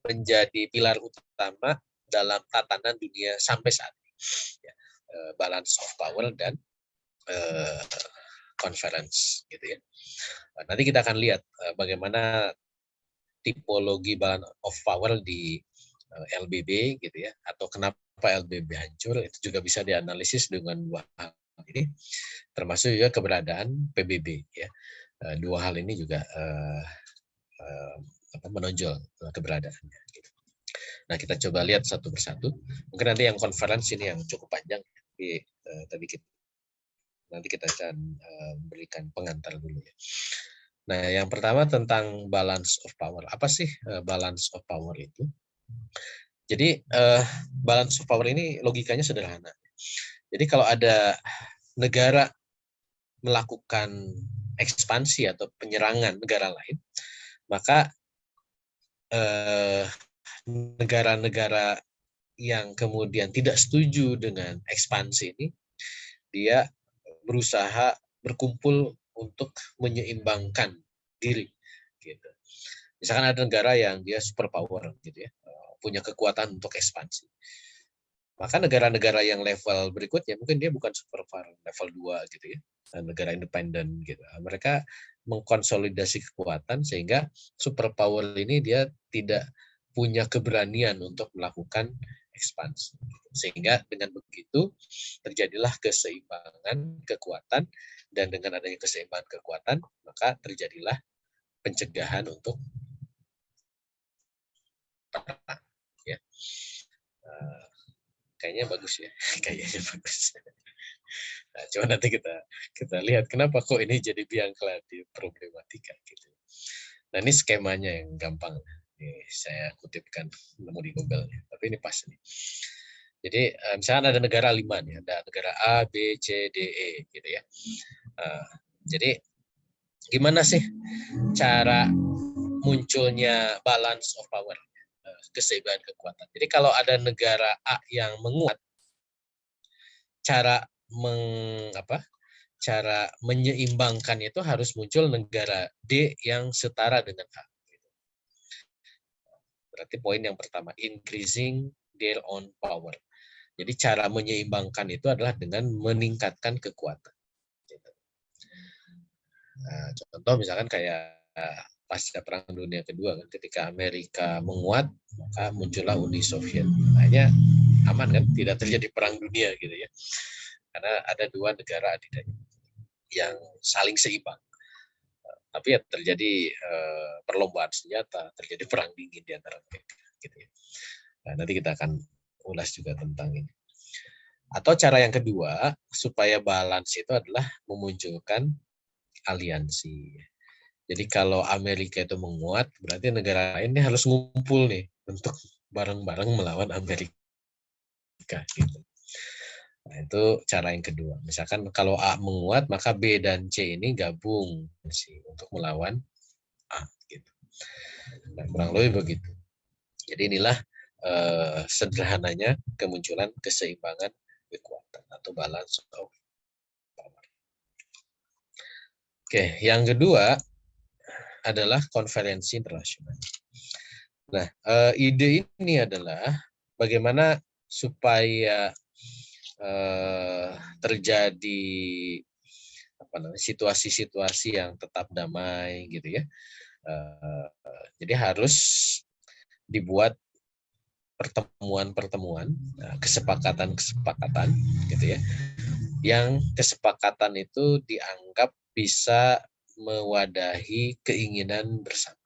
menjadi pilar utama dalam tatanan dunia sampai saat ini. Ya, balance of power dan conference, gitu ya. Nanti kita akan lihat bagaimana tipologi balance of power di LBB, gitu ya, atau kenapa LBB hancur, itu juga bisa dianalisis dengan dua hal ini, termasuk juga keberadaan PBB, ya. Dua hal ini juga menonjol keberadaannya. Gitu. Nah, kita coba lihat satu persatu. Mungkin nanti yang conference ini yang cukup panjang, tapi nanti kita akan berikan pengantar dulu ya. Nah, yang pertama tentang balance of power. Apa sih balance of power itu? Jadi balance of power ini logikanya sederhana. Jadi kalau ada negara melakukan ekspansi atau penyerangan negara lain, maka negara-negara yang kemudian tidak setuju dengan ekspansi ini, dia berusaha berkumpul untuk menyeimbangkan diri. Gitu. Misalkan ada negara yang dia superpower, gitu ya, punya kekuatan untuk ekspansi. Maka negara-negara yang level berikutnya mungkin dia bukan superpower, level 2 gitu ya, negara independen gitu. Mereka mengkonsolidasi kekuatan sehingga superpower ini dia tidak punya keberanian untuk melakukan ekspansi. Sehingga dengan begitu terjadilah keseimbangan kekuatan, dan dengan adanya keseimbangan kekuatan maka terjadilah pencegahan untuk perang. Ya. Kayaknya bagus ya, kayaknya bagus. Nah, coba nanti kita lihat kenapa kok ini jadi biang keladi problematika gitu. Nah, ini skemanya yang gampang. Ini saya kutipkan nemu di Google ya. Tapi ini pas nih. Jadi misalkan ada negara 5 nih, ada negara A, B, C, D, E gitu ya. Jadi gimana sih cara munculnya balance of power, keseimbangan kekuatan. Jadi kalau ada negara A yang menguat, cara menyeimbangkan itu harus muncul negara D yang setara dengan A. Berarti poin yang pertama, increasing their own power. Jadi cara menyeimbangkan itu adalah dengan meningkatkan kekuatan. Nah, contoh misalkan kayak pasca Perang Dunia Kedua, kan, ketika Amerika menguat, maka muncullah Uni Soviet. Makanya aman kan, tidak terjadi perang dunia gitu ya. Karena ada dua negara adidaya yang saling seimbang. Tapi ya terjadi perlombaan senjata, terjadi perang dingin di antara mereka. Gitu ya. Nah, nanti kita akan ulas juga tentang ini. Atau cara yang kedua, supaya balance itu adalah memunculkan aliansi. Jadi kalau Amerika itu menguat, berarti negara lain ini harus ngumpul nih untuk bareng-bareng melawan Amerika. Gitu. Nah, itu cara yang kedua. Misalkan kalau A menguat, maka B dan C ini gabung untuk melawan A. Gitu. Nah, kurang lebih begitu. Jadi inilah sederhananya kemunculan keseimbangan kekuatan atau balance of power. Oke, yang kedua adalah konferensi internasional. Nah, ide ini adalah bagaimana supaya terjadi situasi-situasi yang tetap damai gitu ya. Jadi harus dibuat pertemuan-pertemuan, kesepakatan-kesepakatan gitu ya. Yang kesepakatan itu dianggap bisa mewadahi keinginan bersama.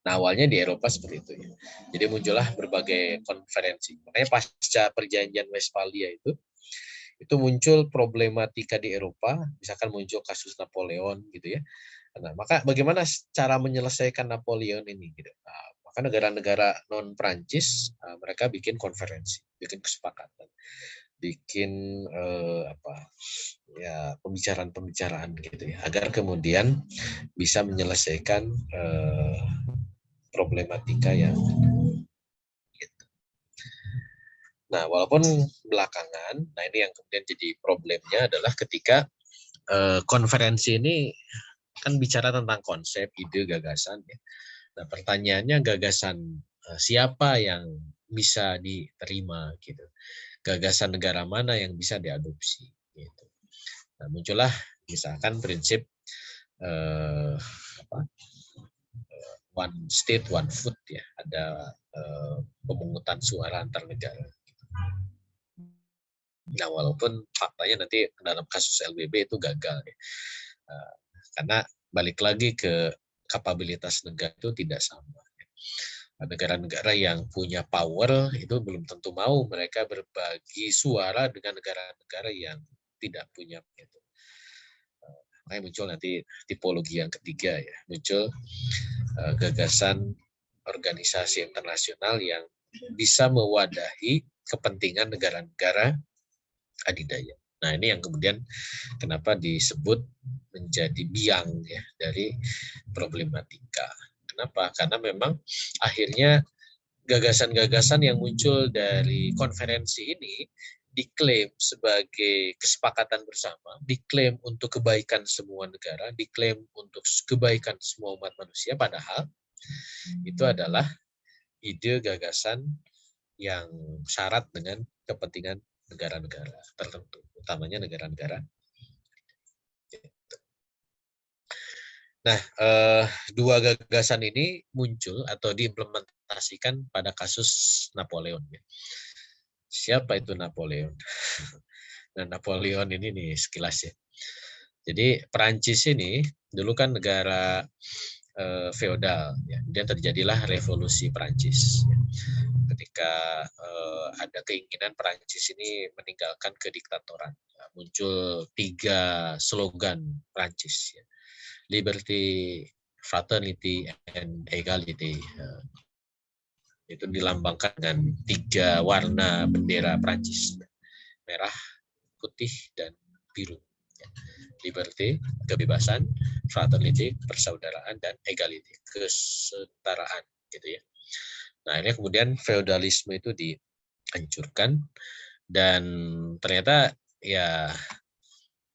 Nah, awalnya di Eropa seperti itu ya. Jadi muncullah berbagai konferensi. Makanya pasca perjanjian Westphalia itu muncul problematika di Eropa, misalkan muncul kasus Napoleon gitu ya. Nah, maka bagaimana cara menyelesaikan Napoleon ini gitu. Nah, maka negara-negara non Prancis mereka bikin konferensi, bikin kesepakatan, bikin pembicaraan-pembicaraan gitu ya, agar kemudian bisa menyelesaikan problematika yang gitu. Nah, walaupun belakangan, nah ini yang kemudian jadi problemnya adalah ketika konferensi ini kan bicara tentang konsep, ide, gagasan ya. Nah, pertanyaannya gagasan siapa yang bisa diterima gitu. Gagasan negara mana yang bisa diadopsi gitu. Nah, muncullah misalkan prinsip one state one vote ya, ada pemungutan suara antar negara. Nah, walaupun faktanya nanti dalam kasus LBB itu gagal ya. Karena balik lagi ke kapabilitas negara itu tidak sama. Negara-negara yang punya power itu belum tentu mau mereka berbagi suara dengan negara-negara yang tidak punya itu. Makanya muncul nanti tipologi yang ketiga ya, muncul gagasan organisasi internasional yang bisa mewadahi kepentingan negara-negara adidaya. Nah, ini yang kemudian kenapa disebut menjadi biang ya dari problematika. Kenapa? Karena memang akhirnya gagasan-gagasan yang muncul dari konferensi ini diklaim sebagai kesepakatan bersama, diklaim untuk kebaikan semua negara, diklaim untuk kebaikan semua umat manusia, padahal itu adalah ide gagasan yang syarat dengan kepentingan negara-negara tertentu, utamanya negara-negara. Nah, dua gagasan ini muncul atau diimplementasikan pada kasus Napoleon. Siapa itu Napoleon? Nah, Napoleon ini nih sekilas ya. Jadi Perancis ini dulu kan negara feodal, ya. Kemudian terjadilah revolusi Perancis. Ya. Ketika ada keinginan Perancis ini meninggalkan kediktatoran, ya, muncul 3 slogan Perancis. Ya. Liberty, Fraternity, and Equality. Itu dilambangkan dengan 3 warna bendera Perancis. Merah, putih, dan biru. Liberty, kebebasan, fraternity, persaudaraan, dan equality, kesetaraan, gitu ya. Nah, ini kemudian feodalisme itu dihancurkan dan ternyata ya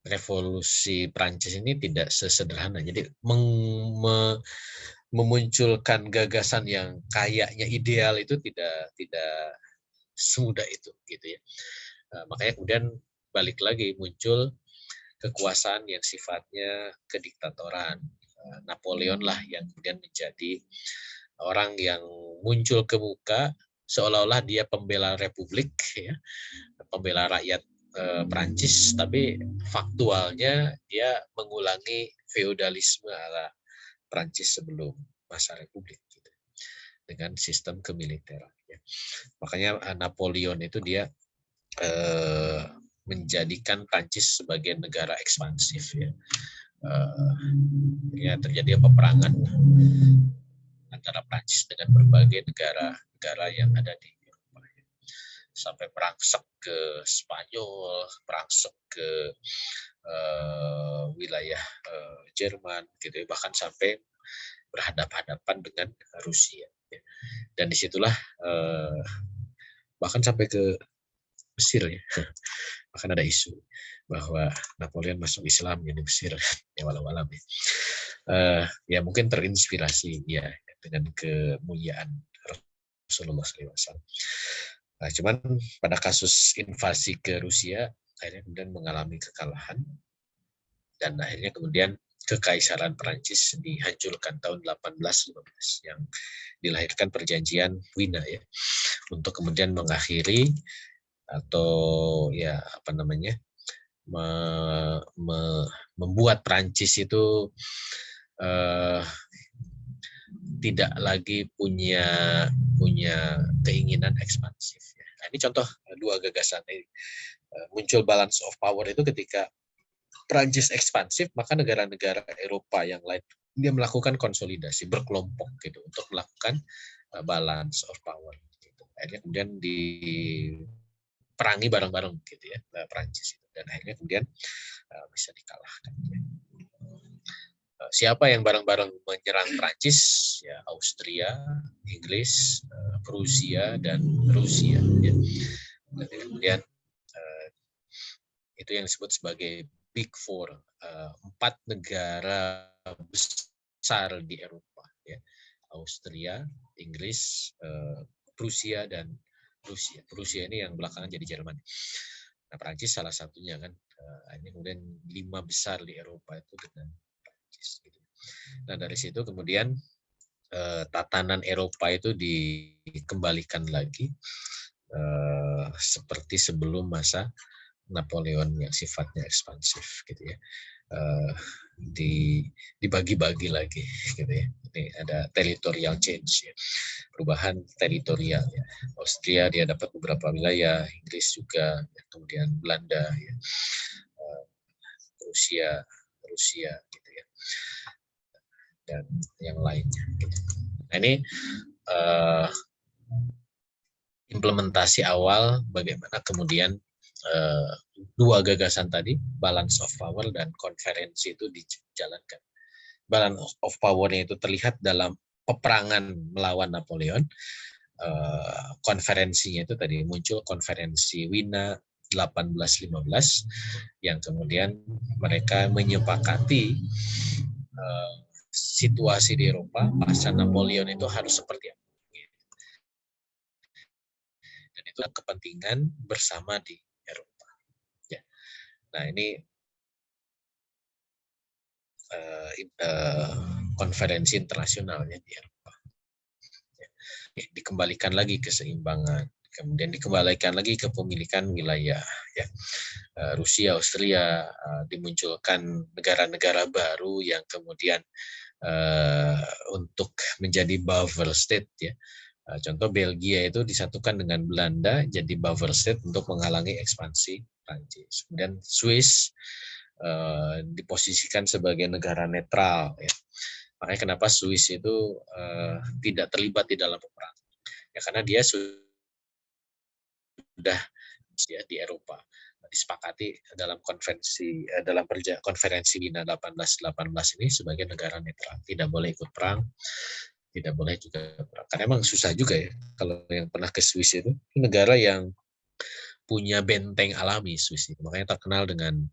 revolusi Prancis ini tidak sesederhana. Jadi memunculkan gagasan yang kayaknya ideal itu tidak semudah itu, gitu ya. Makanya kemudian balik lagi muncul kekuasaan yang sifatnya kediktatoran. Napoleon lah yang kemudian menjadi orang yang muncul ke muka seolah-olah dia pembela republik, ya, pembela rakyat Prancis, tapi faktualnya dia mengulangi feodalisme ala Prancis sebelum masa republik, gitu, dengan sistem kemiliteran. Ya. Makanya Napoleon itu dia menjadikan Prancis sebagai negara ekspansif, ya. Ya terjadi peperangan antara Prancis dengan berbagai negara-negara yang ada di Eropa. Sampai merangsek ke Spanyol, merangsek ke wilayah Jerman, gitu, bahkan sampai berhadapan-hadapan dengan Rusia. Dan disitulah bahkan sampai ke Mesir, ya. Bahkan ada isu bahwa Napoleon masuk Islam di Mesir, ya walau alam ya. Ya mungkin terinspirasi ya dengan kemuliaan Rasulullah SAW. Nah, cuman pada kasus invasi ke Rusia akhirnya kemudian mengalami kekalahan dan akhirnya kemudian Kekaisaran Perancis dihancurkan tahun 1815 yang dilahirkan perjanjian Wina, ya, untuk kemudian mengakhiri atau ya apa namanya membuat Prancis itu tidak lagi punya keinginan ekspansif. Nah, ini contoh 2 gagasan ini. Muncul balance of power itu ketika Prancis ekspansif, maka negara-negara Eropa yang lain dia melakukan konsolidasi berkelompok gitu untuk melakukan balance of power. Gitu. Akhirnya kemudian diperangi bareng-bareng gitu ya Prancis itu, dan akhirnya kemudian bisa dikalahkan. Siapa yang bareng-bareng menyerang Prancis? Ya Austria, Inggris, Prusia, dan Rusia. Ya. Dan kemudian itu yang disebut sebagai Big Four, 4 negara besar di Eropa, ya. Austria, Inggris, Prusia, dan Rusia. Prusia ini yang belakangan jadi Jerman. Nah, Prancis salah satunya kan. Ini kemudian 5 besar di Eropa itu dengan Prancis. Gitu. Nah, dari situ kemudian tatanan Eropa itu dikembalikan lagi seperti sebelum masa Napoleon yang sifatnya ekspansif, gitu ya. Dibagi-bagi lagi, gitu ya. Ini ada territorial change, ya. Perubahan teritorial, ya. Austria dia dapat beberapa wilayah, Inggris juga, kemudian Belanda, ya. Rusia, gitu ya. Dan yang lainnya. Gitu. Nah, ini implementasi awal bagaimana kemudian 2 gagasan tadi, balance of power dan konferensi itu dijalankan. Balance of power-nya itu terlihat dalam peperangan melawan Napoleon. Konferensinya itu tadi muncul konferensi Wina 1815 yang kemudian mereka menyepakati situasi di Eropa pasca Napoleon itu harus seperti apa. Dan itu kepentingan bersama di Eropa. Ya. Nah, ini konferensi internasionalnya di Eropa. Dikembalikan lagi keseimbangan, kemudian dikembalikan lagi kepemilikan wilayah. Ya. Rusia, Austria, dimunculkan negara-negara baru yang kemudian untuk menjadi buffer state. Ya. Contoh Belgia itu disatukan dengan Belanda jadi buffer state untuk menghalangi ekspansi Prancis. Kemudian Swiss diposisikan sebagai negara netral. Ya. Makanya kenapa Swiss itu tidak terlibat di dalam peperangan. Ya, karena dia sudah ya, di Eropa disepakati dalam konferensi Wina 1818 ini sebagai negara netral, tidak boleh ikut perang, tidak boleh juga perang. Karena emang susah juga ya kalau yang pernah ke Swiss itu negara yang punya benteng alami Swiss itu. Makanya terkenal dengan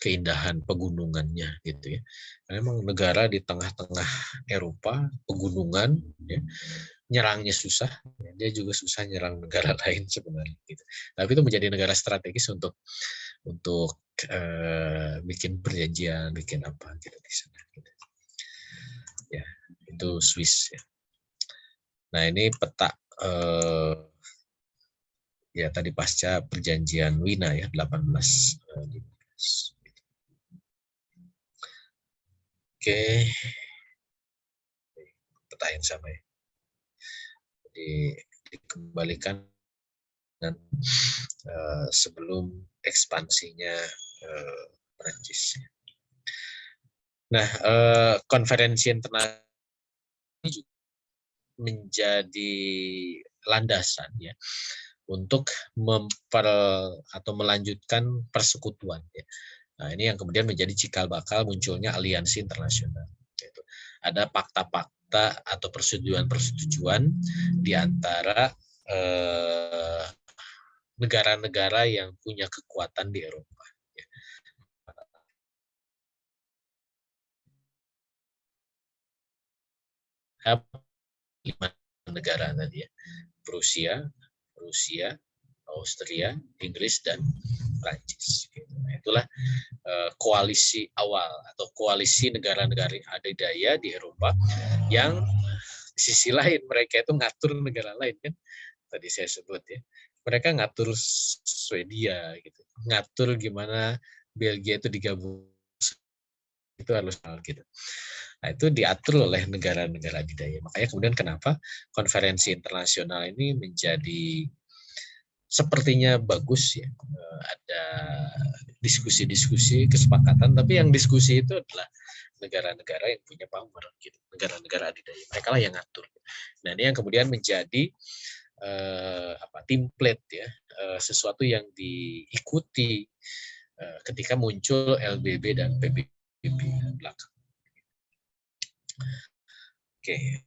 keindahan pegunungannya gitu ya. Karena memang negara di tengah-tengah Eropa, pegunungan ya, nyerangnya susah, ya, dia juga susah nyerang negara lain sebenarnya gitu. Tapi itu menjadi negara strategis untuk bikin perjanjian, bikin apa gitu di sana gitu. Ya, itu Swiss ya. Nah, ini peta ya tadi pasca perjanjian Wina ya 1815. Oke, peta yang sama ya. Jadi dikembalikan dengan sebelum ekspansinya Prancis. Nah, konferensi internasional ini juga menjadi landasan ya untuk melanjutkan persekutuan. Ya. Nah, ini yang kemudian menjadi cikal bakal munculnya aliansi internasional. Yaitu ada fakta-fakta atau persetujuan-persetujuan di antara negara-negara yang punya kekuatan di Eropa. Ya. 5 negara tadi ya. Rusia, Austria, Inggris, dan Prancis. Nah, itulah koalisi awal atau koalisi negara-negara adidaya di Eropa yang di sisi lain mereka itu ngatur negara lain kan. Tadi saya sebut ya. Mereka ngatur Swedia gitu. Ngatur gimana Belgia itu digabung itu harus gitu. Nah, itu diatur oleh negara-negara adidaya. Makanya kemudian kenapa konferensi internasional ini menjadi sepertinya bagus ya. Ada diskusi-diskusi, kesepakatan, tapi yang diskusi itu adalah negara-negara yang punya power gitu, negara-negara adidaya. Mereka lah yang ngatur. Nah, ini yang kemudian menjadi template ya, sesuatu yang diikuti ketika muncul LBB dan PBB belakang. Oke.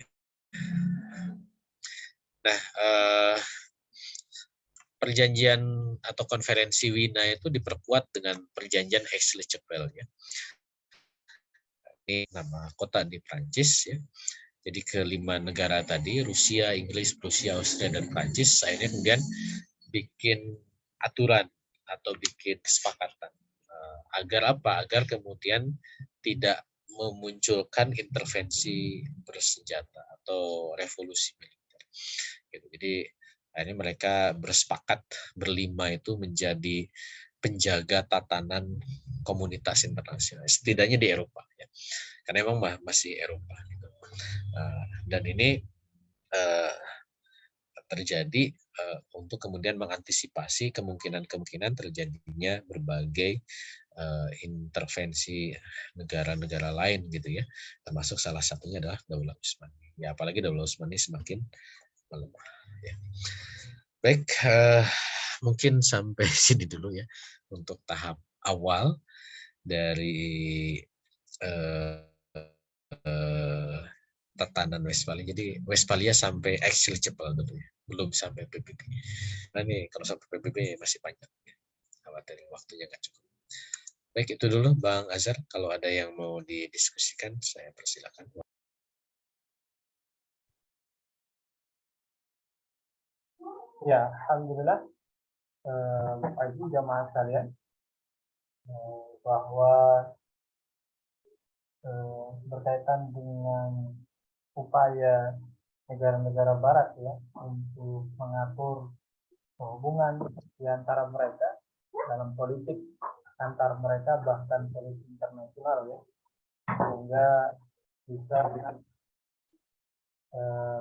Nah, perjanjian atau konferensi Wina itu diperkuat dengan perjanjian Aix-la-Chapelle ya. Ini nama kota di Prancis ya. Jadi kelima negara tadi, Rusia, Inggris, Prusia, Austria, dan Prancis, akhirnya kemudian bikin aturan atau bikin kesepakatan. Agar apa? Agar kemudian tidak memunculkan intervensi bersenjata atau revolusi militer. Jadi akhirnya mereka bersepakat berlima itu menjadi penjaga tatanan komunitas internasional, setidaknya di Eropa. Ya. Karena memang masih Eropa. Gitu. Dan ini terjadi untuk kemudian mengantisipasi kemungkinan-kemungkinan terjadinya berbagai intervensi negara-negara lain gitu ya, termasuk salah satunya adalah Daulah Utsmani. Ya apalagi Daulah Utsmani semakin melemah. Ya. Baik, mungkin sampai sini dulu ya untuk tahap awal dari tatanan Westphalia. Jadi Westphalia sampai Aix-la-Chapelle dulu ya, belum sampai PBB. Nah ini kalau sampai PBB masih panjang. Ya. Khawatir waktunya nggak cukup. Baik, itu dulu Bang Azhar. Kalau ada yang mau didiskusikan, saya persilakan. Ya, alhamdulillah pagi jamaah sekalian bahwa berkaitan dengan upaya negara-negara Barat ya untuk mengatur hubungan di antara mereka dalam politik antar mereka bahkan politik internasional ya, sehingga bisa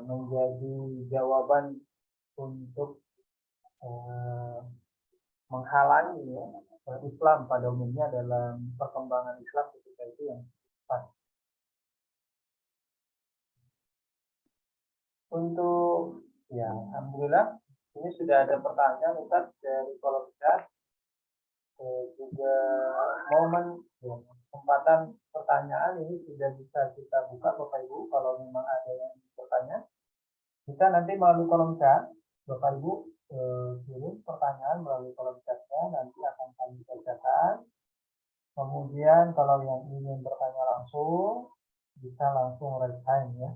menjadi jawaban untuk menghalangi ya, Islam pada umumnya dalam perkembangan Islam ketika itu yang pas. Untuk ya, alhamdulillah ini sudah ada pertanyaan Ustaz dari kolom chat, juga momen ya, kesempatan pertanyaan ini sudah bisa kita buka Bapak Ibu, kalau memang ada yang bertanya bisa nanti melalui kolom chat Bapak Ibu kirim pertanyaan melalui kolom chatnya, nanti akan kami bacakan. Kemudian kalau yang ingin bertanya langsung bisa langsung raise hand ya.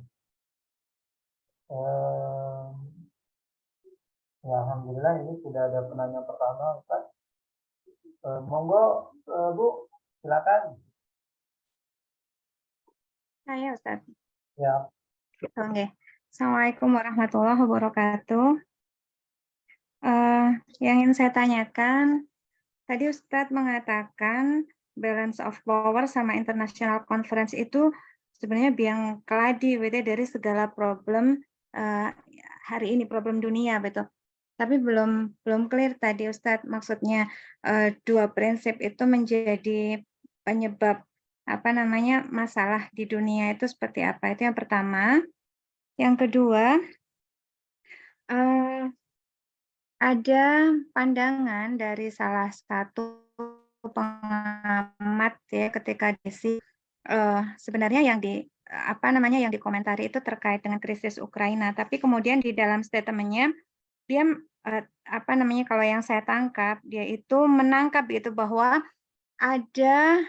Ya, alhamdulillah ini sudah ada penanya pertama Ustaz. Monggo Bu, silakan. Saya Ustaz. Ya. Oke. Assalamualaikum warahmatullahi wabarakatuh. Yang ingin saya tanyakan, tadi Ustadz mengatakan balance of power sama international conference itu sebenarnya biang keladi dari segala problem hari ini, problem dunia betul. Tapi belum clear tadi Ustadz, maksudnya dua prinsip itu menjadi penyebab masalah di dunia itu seperti apa? Itu yang pertama. Yang kedua, ada pandangan dari salah satu pengamat ya ketika sebenarnya yang yang dikomentari itu terkait dengan krisis Ukraina, tapi kemudian di dalam statement-nya dia kalau yang saya tangkap dia itu menangkap itu bahwa ada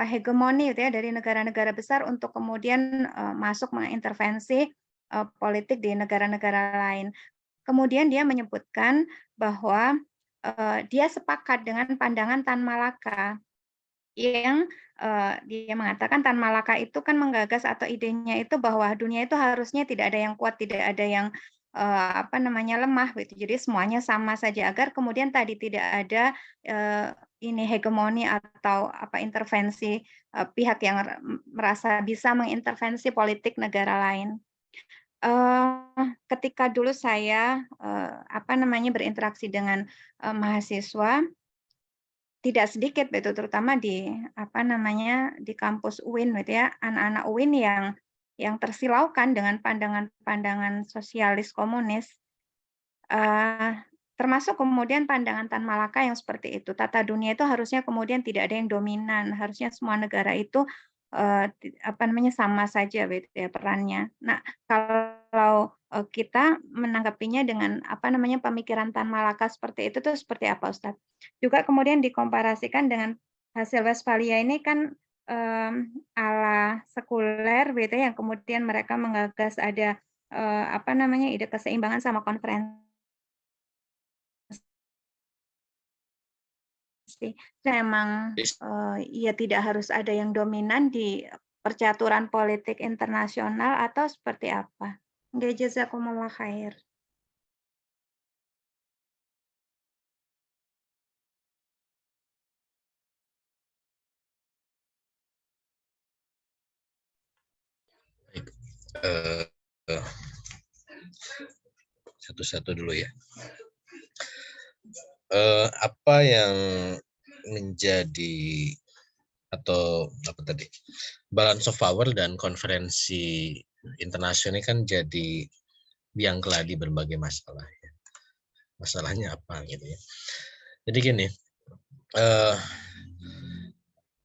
hegemoni gitu ya dari negara-negara besar untuk kemudian masuk mengintervensi politik di negara-negara lain. Kemudian dia menyebutkan bahwa dia sepakat dengan pandangan Tan Malaka yang dia mengatakan Tan Malaka itu kan menggagas atau idenya itu bahwa dunia itu harusnya tidak ada yang kuat, tidak ada yang lemah gitu. Jadi semuanya sama saja agar kemudian tadi tidak ada hegemoni atau intervensi pihak yang merasa bisa mengintervensi politik negara lain. Ketika dulu saya berinteraksi dengan mahasiswa, tidak sedikit betul terutama di di kampus UIN gitu ya, anak-anak UIN yang tersilaukan dengan pandangan-pandangan sosialis komunis, termasuk kemudian pandangan Tan Malaka yang seperti itu. Tata dunia itu harusnya kemudian tidak ada yang dominan, harusnya semua negara itu sama saja gitu ya perannya. Nah, kalau kita menanggapinya dengan pemikiran Tan Malaka seperti itu tuh seperti apa Ustadz? Juga kemudian dikomparasikan dengan hasil Westphalia ini kan ala sekuler gitu yang kemudian mereka menggagas ada ide keseimbangan sama konferensi. Memang ya tidak harus ada yang dominan di percaturan politik internasional atau seperti apa? Jazakumullah khair. Satu-satu dulu ya. Apa yang menjadi atau apa tadi balance of power dan konferensi internasional kan jadi biang keladi berbagai masalah ya. Masalahnya apa gitu ya. Jadi gini,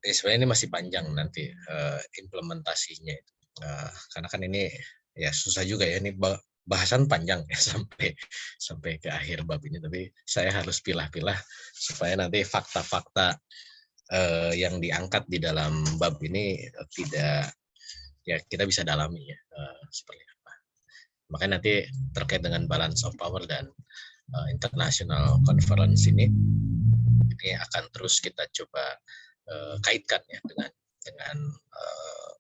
sebenarnya ini masih panjang nanti implementasinya itu. Karena kan ini ya susah juga ya, ini bahasan panjang ya sampai ke akhir bab ini, tapi saya harus pilah-pilah supaya nanti fakta-fakta yang diangkat di dalam bab ini tidak ya kita bisa dalami ya seperti apa. Makanya nanti terkait dengan balance of power dan international conference ini akan terus kita coba kaitkan ya dengan dengan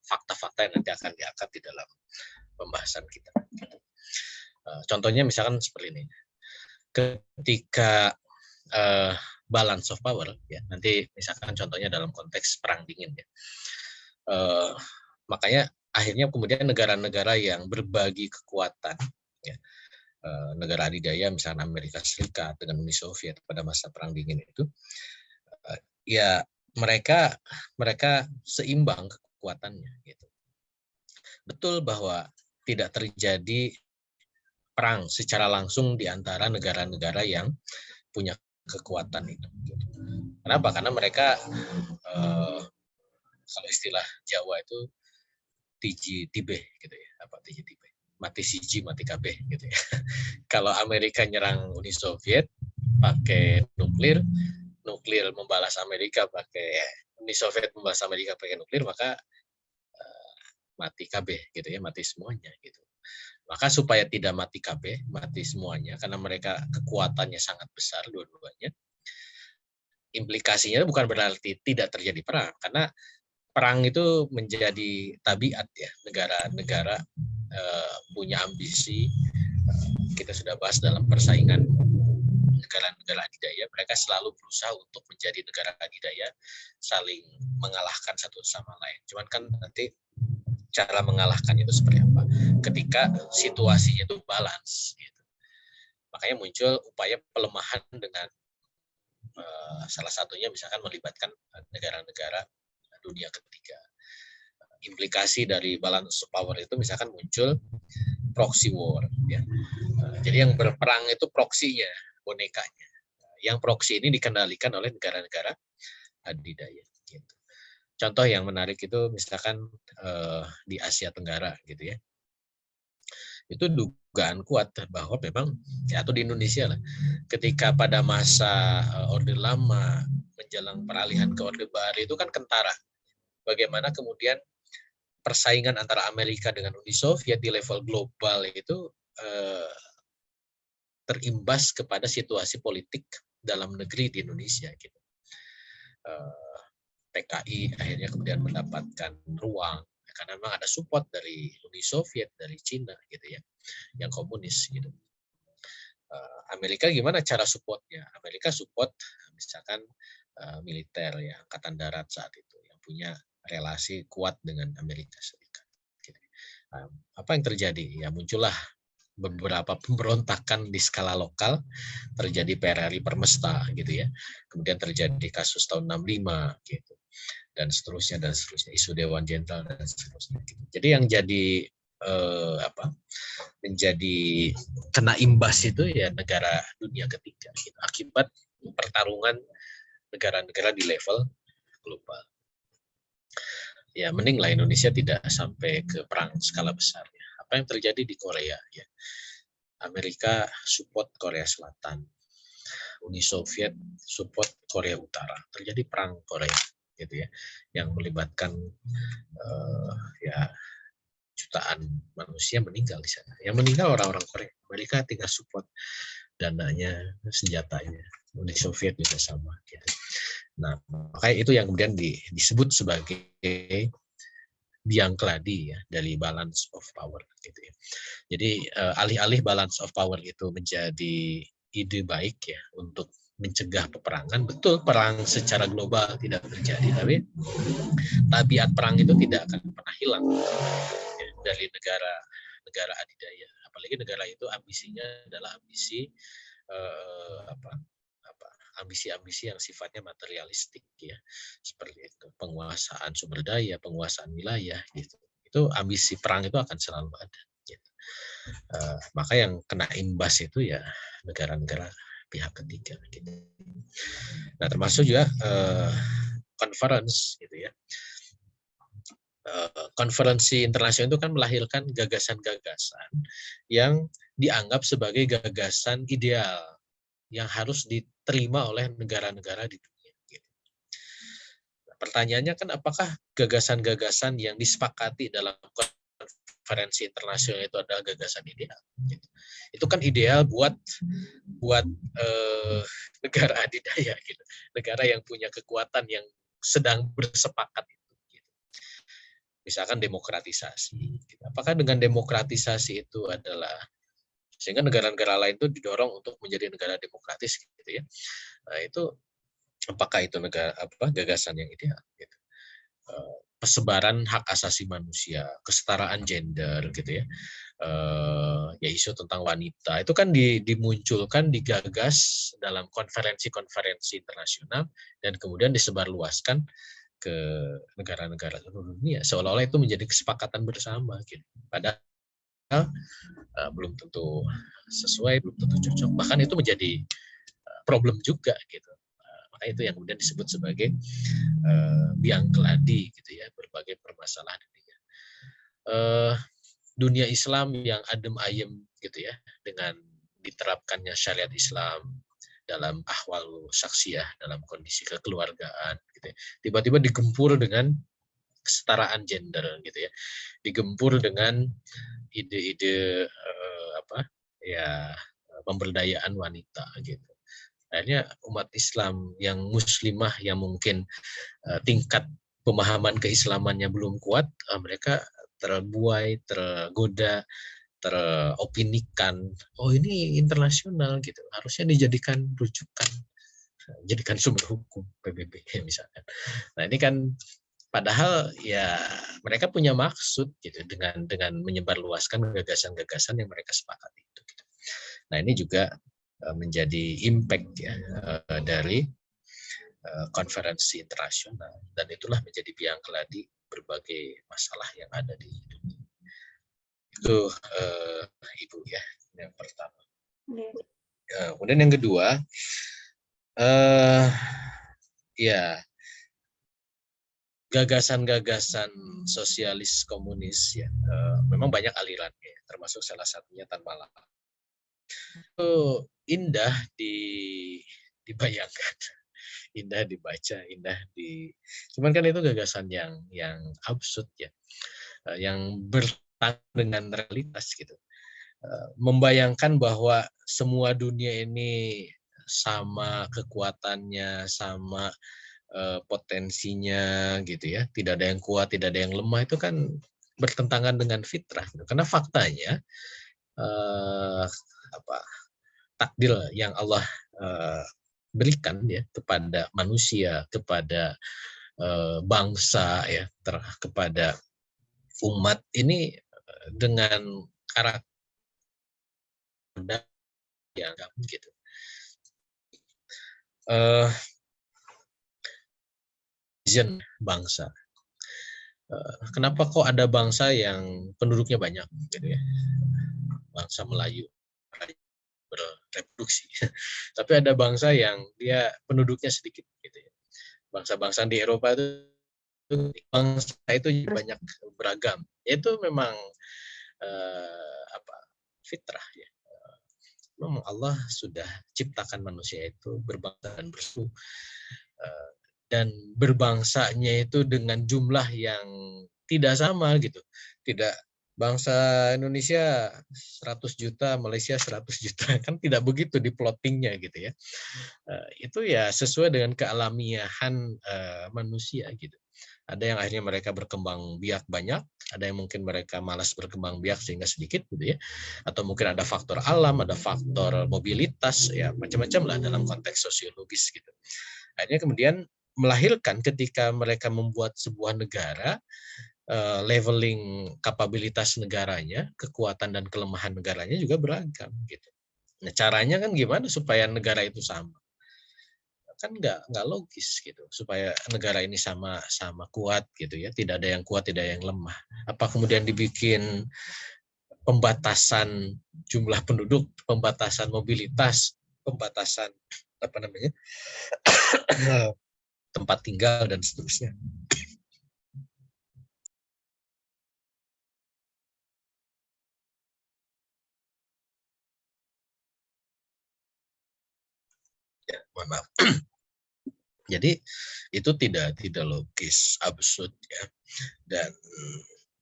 fakta-fakta yang nanti akan diangkat di dalam pembahasan kita. Contohnya misalkan seperti ini, ketika balance of power, ya nanti misalkan contohnya dalam konteks perang dingin, ya, makanya akhirnya kemudian negara-negara yang berbagi kekuatan, ya, negara adidaya misalnya Amerika Serikat dengan Uni Soviet pada masa perang dingin itu, ya mereka seimbang kekuatannya, gitu. Betul bahwa tidak terjadi perang secara langsung di antara negara-negara yang punya kekuatan itu. Kenapa? Karena mereka kalau istilah Jawa itu tiji tibe gitu ya, apa tiji tibe, mati siji mati kabeh gitu ya. Kalau Amerika nyerang Uni Soviet pakai nuklir membalas Amerika pakai Uni Soviet membalas Amerika pakai nuklir, maka mati kabeh gitu ya, mati semuanya gitu. Maka supaya tidak mati kabeh, mati semuanya, karena mereka kekuatannya sangat besar dua-duanya, implikasinya bukan berarti tidak terjadi perang, karena perang itu menjadi tabiat ya, negara-negara punya ambisi. Kita sudah bahas dalam persaingan negara-negara adidaya, mereka selalu berusaha untuk menjadi negara adidaya, saling mengalahkan satu sama lain. Cuman kan nanti cara mengalahkan itu seperti apa? Ketika situasinya itu balance, gitu. Makanya muncul upaya pelemahan dengan salah satunya misalkan melibatkan negara-negara dunia ketiga. Implikasi dari balance power itu misalkan muncul proxy war, ya. Jadi yang berperang itu proksinya, bonekanya. Yang proksi ini dikendalikan oleh negara-negara adidaya. Gitu. Contoh yang menarik itu misalkan di Asia Tenggara, gitu ya. Itu dugaan kuat bahwa memang, ya, atau di Indonesia lah, ketika pada masa Orde Lama menjelang peralihan ke Orde Baru itu kan kentara. Bagaimana kemudian persaingan antara Amerika dengan Uni Soviet di level global itu terimbas kepada situasi politik dalam negeri di Indonesia. Gitu. PKI akhirnya kemudian mendapatkan ruang karena memang ada support dari Uni Soviet, dari Cina, gitu ya, yang komunis, gitu. Amerika gimana cara supportnya? Amerika support misalkan militer ya, angkatan darat saat itu yang punya relasi kuat dengan Amerika Serikat. Gitu. Apa yang terjadi? Ya muncullah beberapa pemberontakan di skala lokal, terjadi PRRI Permesta gitu ya, kemudian terjadi kasus tahun 65 gitu, dan seterusnya, isu Dewan Jenderal dan seterusnya. Gitu. Jadi yang jadi menjadi kena imbas itu ya negara dunia ketiga gitu, akibat pertarungan negara-negara di level global. Ya mendinglah Indonesia tidak sampai ke perang skala besar. Ya. Apa yang terjadi di Korea? Ya, Amerika support Korea Selatan, Uni Soviet support Korea Utara. Terjadi perang Korea, gitu ya, yang melibatkan ya jutaan manusia meninggal di sana. Yang meninggal orang-orang Korea. Amerika tinggal support dananya, senjatanya. Uni Soviet juga sama. Gitu. Nah, makanya itu yang kemudian disebut sebagai biang keladi ya dari balance of power. Gitu ya. Jadi alih-alih balance of power itu menjadi ide baik ya untuk mencegah peperangan, betul perang secara global tidak terjadi, tapi tabiat perang itu tidak akan pernah hilang ya, dari negara adidaya, apalagi negara itu ambisinya adalah ambisi yang sifatnya materialistik ya, seperti itu, penguasaan sumber daya, penguasaan wilayah gitu. Itu ambisi perang itu akan selalu ada. Gitu. Maka yang kena imbas itu ya negara-negara pihak ketiga. Gitu. Nah termasuk juga conference gitu ya. Konferensi internasional itu kan melahirkan gagasan-gagasan yang dianggap sebagai gagasan ideal yang harus diterima oleh negara-negara di dunia. Gitu. Nah, pertanyaannya kan apakah gagasan-gagasan yang disepakati dalam konferensi internasional itu adalah gagasan ideal? Gitu. Itu kan ideal buat negara adidaya, gitu, negara yang punya kekuatan yang sedang bersepakat itu. Gitu. misalkan demokratisasi. Apakah dengan demokratisasi itu adalah sehingga negara-negara lain itu didorong untuk menjadi negara demokratis gitu ya. Nah, itu apakah itu gagasan yang ideal gitu. Persebaran hak asasi manusia, kesetaraan gender gitu ya. Ya isu tentang wanita itu kan dimunculkan, digagas dalam konferensi-konferensi internasional dan kemudian disebarluaskan ke negara-negara seluruh dunia seolah-olah itu menjadi kesepakatan bersama gitu. Padahal belum tentu sesuai, belum tentu cocok, bahkan itu menjadi problem juga gitu. Maka itu yang kemudian disebut sebagai biang keladi gitu ya, berbagai permasalahan dunia. Dunia Islam yang adem ayem gitu ya, dengan diterapkannya syariat Islam dalam ahwal saksiyah, dalam kondisi kekeluargaan gitu ya. Tiba-tiba digempur dengan kesetaraan gender gitu ya, digempur dengan ide-ide pemberdayaan wanita gitu. Akhirnya umat Islam yang muslimah yang mungkin tingkat pemahaman keislamannya belum kuat, mereka terbuai, tergoda, teropinikan, oh ini internasional gitu, harusnya dijadikan rujukan, jadikan sumber hukum PBB misalkan. Nah ini kan padahal ya mereka punya maksud gitu dengan menyebarluaskan gagasan-gagasan yang mereka sepakati itu. Gitu. Nah ini juga menjadi impact ya dari konferensi internasional dan itulah menjadi biang keladi berbagai masalah yang ada di dunia. Itu Ibu ya yang pertama. Kemudian yang kedua ya gagasan-gagasan sosialis komunis ya memang banyak alirannya, termasuk salah satunya Tan Malaka. Itu indah dibayangkan, indah dibaca, cuman kan itu gagasan yang absurd ya, yang bertentangan dengan realitas gitu. Membayangkan bahwa semua dunia ini sama kekuatannya, sama potensinya gitu ya, tidak ada yang kuat, tidak ada yang lemah, itu kan bertentangan dengan fitrah gitu. Karena faktanya takdir yang Allah berikan ya kepada manusia, kepada bangsa ya, kepada umat ini dengan karakter yang gitu. Vision bangsa. Kenapa kok ada bangsa yang penduduknya banyak gitu ya? Bangsa Melayu bereproduksi. Tapi ada bangsa yang dia penduduknya sedikit gitu ya. Bangsa-bangsa di Eropa itu bangsa itu banyak beragam. Itu memang fitrah ya. Memang Allah sudah ciptakan manusia itu berbangsa dan bersuku. Dan berbangsanya itu dengan jumlah yang tidak sama gitu. Tidak bangsa Indonesia 100 juta, Malaysia 100 juta, kan tidak begitu di plottingnya gitu ya. Itu ya sesuai dengan kealamiahan manusia gitu. Ada yang akhirnya mereka berkembang biak banyak, ada yang mungkin mereka malas berkembang biak sehingga sedikit gitu ya. Atau mungkin ada faktor alam, ada faktor mobilitas, ya macam-macam lah dalam konteks sosiologis gitu. Akhirnya kemudian melahirkan ketika mereka membuat sebuah negara, leveling kapabilitas negaranya, kekuatan dan kelemahan negaranya juga beragam gitu. Nah, caranya kan gimana supaya negara itu sama? Kan nggak logis gitu. Supaya negara ini sama kuat gitu ya, tidak ada yang kuat, tidak ada yang lemah. Apa kemudian dibikin pembatasan jumlah penduduk, pembatasan mobilitas, pembatasan tempat tinggal dan seterusnya. Ya, mohon maaf. Jadi itu tidak logis, absurd ya, dan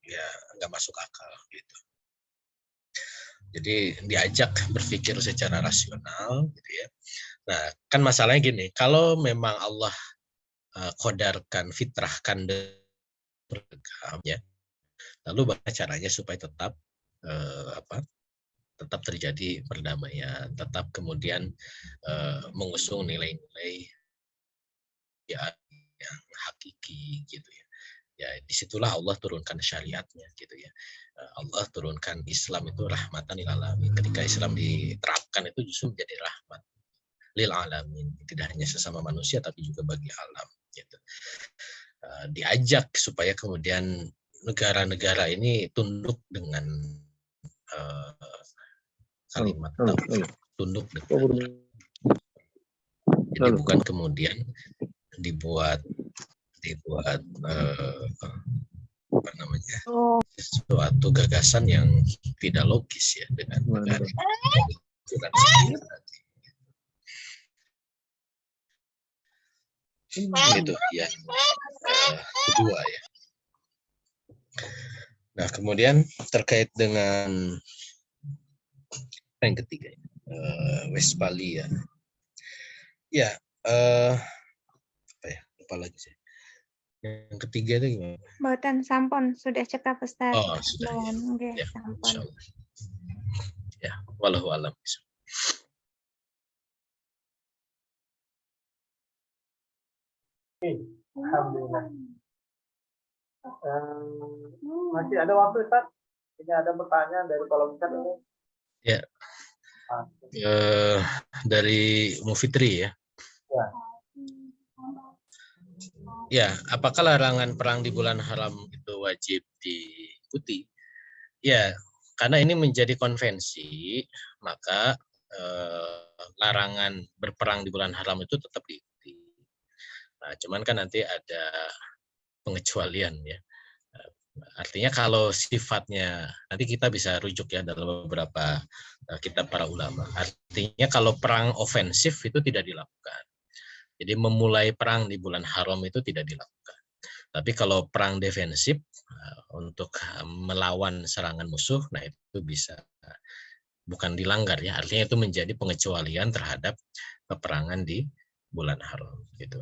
ya nggak masuk akal gitu. Jadi diajak berpikir secara rasional gitu ya. Nah kan masalahnya gini, kalau memang Allah kodarkan, fitrahkan beragam ya, Lalu bagaimana caranya supaya tetap tetap terjadi perdamaian, tetap kemudian mengusung nilai-nilai yang hakiki gitu ya. Ya disitulah Allah turunkan syariatnya gitu ya. Allah turunkan Islam itu rahmatan lil alamin. Ketika Islam diterapkan itu justru menjadi rahmat lil alamin, tidak hanya sesama manusia tapi juga bagi alam gitu. Diajak supaya kemudian negara-negara ini tunduk dengan kalimat tunduk dengan. Jadi bukan kemudian dibuat apa namanya sesuatu gagasan yang tidak logis ya dengan negara itu yang kedua ya. Nah kemudian terkait dengan yang ketiga Westphalia ya apa ya lupa lagi sih. Yang ketiga itu gimana? Boten sampun sudah cekap Ustaz. Oh sudah ya. Okay, Ya, sampun. Ya, wallahu alam. Alhamdulillah. Masih ada waktu Ustaz? Ini ada pertanyaan dari kolom chat ini. Ya. Dari Mufitri ya. Ya. Ya, apakah larangan perang di bulan haram itu wajib diikuti? Ya, karena ini menjadi konvensi, maka larangan berperang di bulan haram itu tetap diikuti. Nah, cuman kan nanti ada pengecualian ya. Artinya kalau sifatnya, nanti kita bisa rujuk ya dalam beberapa kitab para ulama. Artinya kalau perang ofensif itu tidak dilakukan. Jadi memulai perang di bulan haram itu tidak dilakukan. Tapi kalau perang defensif untuk melawan serangan musuh, nah itu bisa bukan dilanggar ya. Artinya itu menjadi pengecualian terhadap peperangan di bulan haram gitu.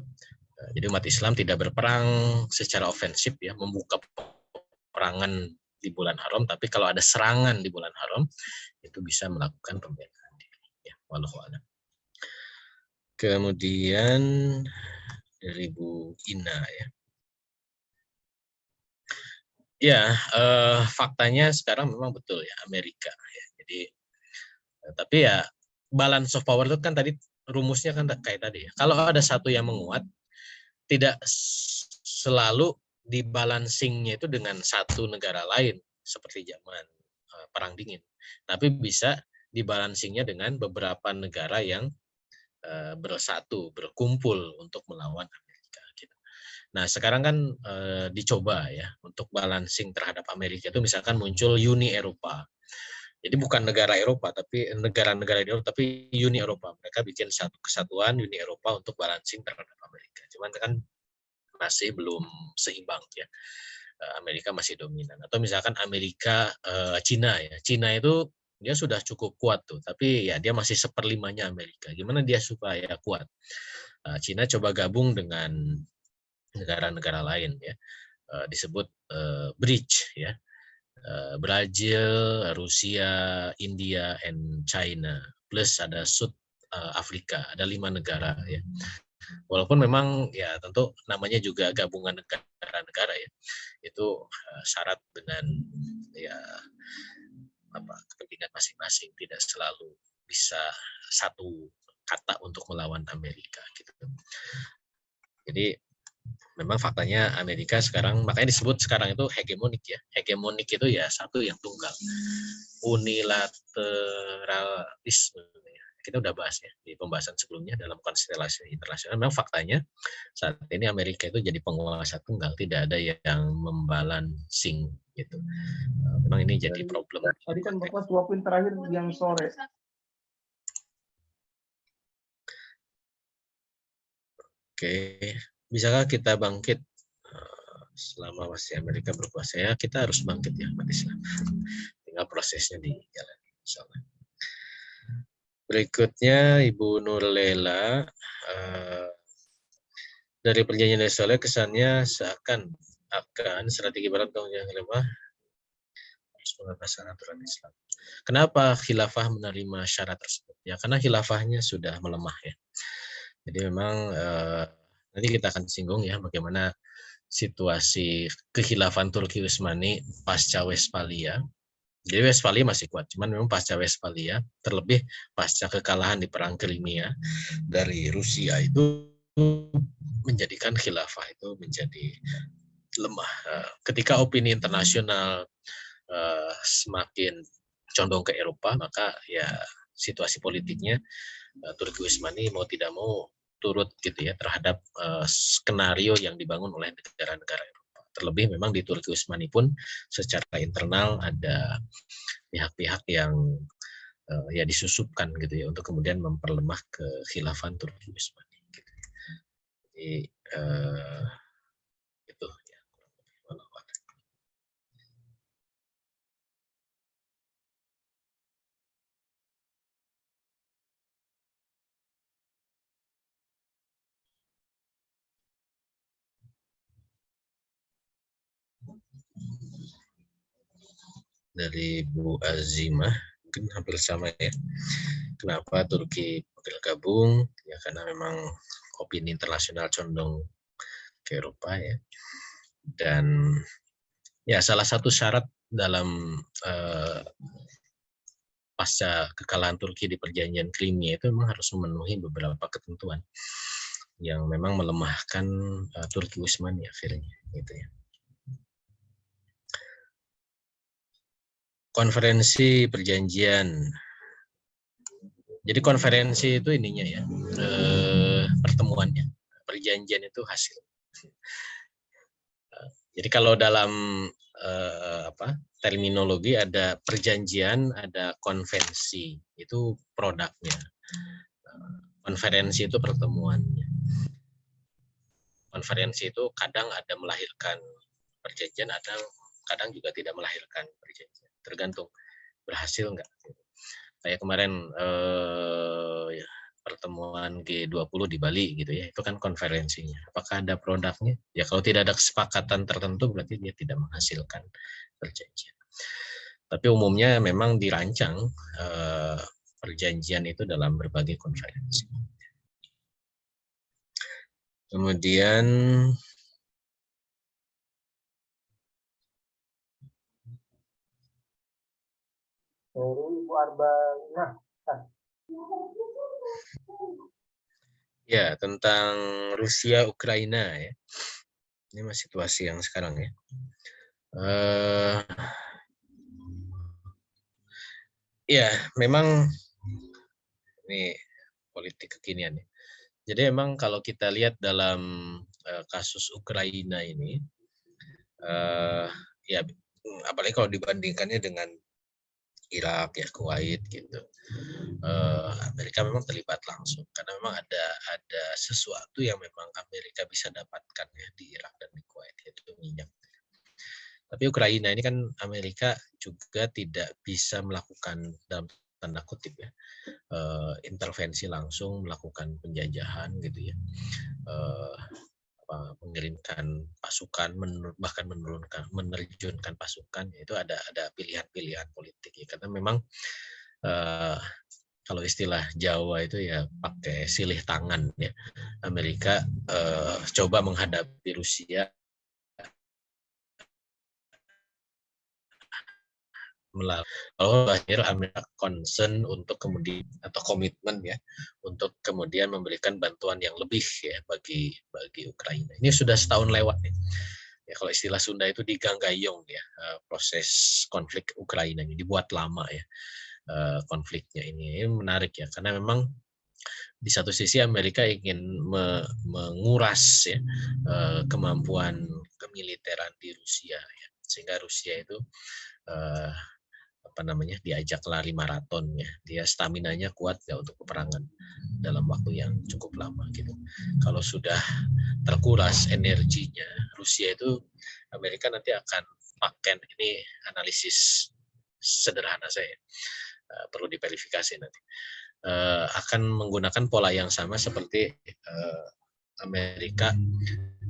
Jadi umat Islam tidak berperang secara ofensif ya, membuka perangan di bulan haram, tapi kalau ada serangan di bulan haram itu bisa melakukan pembelaan diri ya. Wallahu a'lam. Kemudian dari Bu Ina ya. Ya, faktanya sekarang memang betul ya Amerika ya. Jadi tapi ya balance of power itu kan tadi rumusnya kan kayak tadi ya. Kalau ada satu yang menguat, tidak selalu dibalancingnya itu dengan satu negara lain seperti zaman Perang Dingin. Tapi bisa dibalancingnya dengan beberapa negara yang bersatu, berkumpul untuk melawan Amerika. Gitu. Nah sekarang kan dicoba ya untuk balancing terhadap Amerika itu misalkan muncul Uni Eropa. Jadi bukan negara Eropa tapi negara-negara di Eropa tapi Uni Eropa. Mereka bikin satu kesatuan Uni Eropa untuk balancing terhadap Amerika. Cuman kan masih belum seimbang ya. Amerika masih dominan. Atau misalkan Amerika Cina ya. Cina itu dia sudah cukup kuat tuh, tapi ya dia masih seperlimanya Amerika. Gimana dia supaya kuat? Cina coba gabung dengan negara-negara lain ya, disebut bridge ya, Brazil, Rusia, India, and China, plus ada South Afrika, ada 5 negara ya. Walaupun memang ya tentu namanya juga gabungan negara-negara ya, itu syarat dengan ya kepentingan masing-masing, tidak selalu bisa satu kata untuk melawan Amerika gitu. Jadi memang faktanya Amerika sekarang makanya disebut sekarang itu hegemonik ya. Hegemonik itu ya satu yang tunggal. Unilateralisme. Kita udah bahas ya di pembahasan sebelumnya dalam konstelasi internasional. Memang faktanya saat ini Amerika itu jadi penguasa tunggal, tidak ada yang membalancing gitu. Memang ini jadi problem. Tadi kan Bapak suapin terakhir yang sore. Oke, bisakah kita bangkit selama masih Amerika berkuasa ya? Kita harus bangkit ya umat Islam. Tinggal prosesnya dijalani, insyaallah. Berikutnya Ibu Nurlela, dari perjanjian Soleh kesannya seakan strategi Barat yang lemah memenuhi syarat aturan Islam. Kenapa khilafah menerima syarat tersebut? Ya karena khilafahnya sudah melemah ya. Jadi memang nanti kita akan singgung ya bagaimana situasi kekhilafan Turki Utsmani pasca Westphalia. Jadi Westphalia masih kuat, cuman memang pasca Westphalia, terlebih pasca kekalahan di Perang Crimea dari Rusia itu menjadikan khilafah itu menjadi lemah. Ketika opini internasional semakin condong ke Eropa, maka ya situasi politiknya Turki Utsmani mau tidak mau turut gitu ya terhadap skenario yang dibangun oleh negara-negara Eropa. Terlebih memang di Turki Utsmani pun secara internal ada pihak-pihak yang ya disusupkan gitu ya untuk kemudian memperlemah kekhilafan Turki Utsmani. Gitu. Jadi itu ya. Dari Bu Azimah mungkin hampir sama ya. Kenapa Turki bergabung? Ya karena memang opini internasional condong ke Eropa ya. Dan ya salah satu syarat dalam pasca kekalahan Turki di perjanjian Crimea itu memang harus memenuhi beberapa ketentuan yang memang melemahkan Turki Utsmani akhirnya gitu ya. Konferensi perjanjian. Jadi konferensi itu ininya ya, pertemuannya. Perjanjian itu hasil. Jadi kalau dalam terminologi ada perjanjian, ada konvensi, itu produknya. Konferensi itu pertemuannya. Konferensi itu kadang ada melahirkan perjanjian, kadang juga tidak melahirkan perjanjian. Tergantung berhasil enggak. Kayak kemarin pertemuan G20 di Bali gitu ya, itu kan konferensinya. Apakah ada produknya? Ya kalau tidak ada kesepakatan tertentu berarti dia tidak menghasilkan perjanjian. Tapi umumnya memang dirancang perjanjian itu dalam berbagai konferensi. Kemudian dari Ibu Arbalina. Ya, tentang Rusia Ukraina ya. Ini masih situasi yang sekarang ya. Ya, memang ini politik kekinian ya. Jadi memang kalau kita lihat dalam kasus Ukraina ini, ya apalagi kalau dibandingkannya dengan Irak ya, Kuwait gitu, Amerika memang terlibat langsung karena memang ada sesuatu yang memang Amerika bisa dapatkan ya di Irak dan di Kuwait, yaitu minyak. Tapi Ukraina ini kan Amerika juga tidak bisa melakukan dalam tanda kutip ya intervensi langsung, melakukan penjajahan gitu ya, mengirimkan pasukan, bahkan menerjunkan pasukan, itu ada pilihan-pilihan politik ya, karena memang kalau istilah Jawa itu ya pakai silih tangan ya. Amerika coba menghadapi Rusia kalau akhir Amerika concern untuk kemudian atau komitmen ya untuk kemudian memberikan bantuan yang lebih ya bagi Ukraina. Ini sudah setahun lewat ya. Ya kalau istilah Sunda itu diganggayong ya, proses konflik Ukraina ini dibuat lama ya. Konfliknya ini menarik ya karena memang di satu sisi Amerika ingin menguras ya kemampuan kemiliteran di Rusia ya, sehingga Rusia itu diajak lari maraton ya, dia staminanya kuat ya untuk peperangan dalam waktu yang cukup lama gitu. Kalau sudah terkuras energinya Rusia itu, Amerika nanti akan pakai, ini analisis sederhana saya, perlu diverifikasi nanti, akan menggunakan pola yang sama seperti Amerika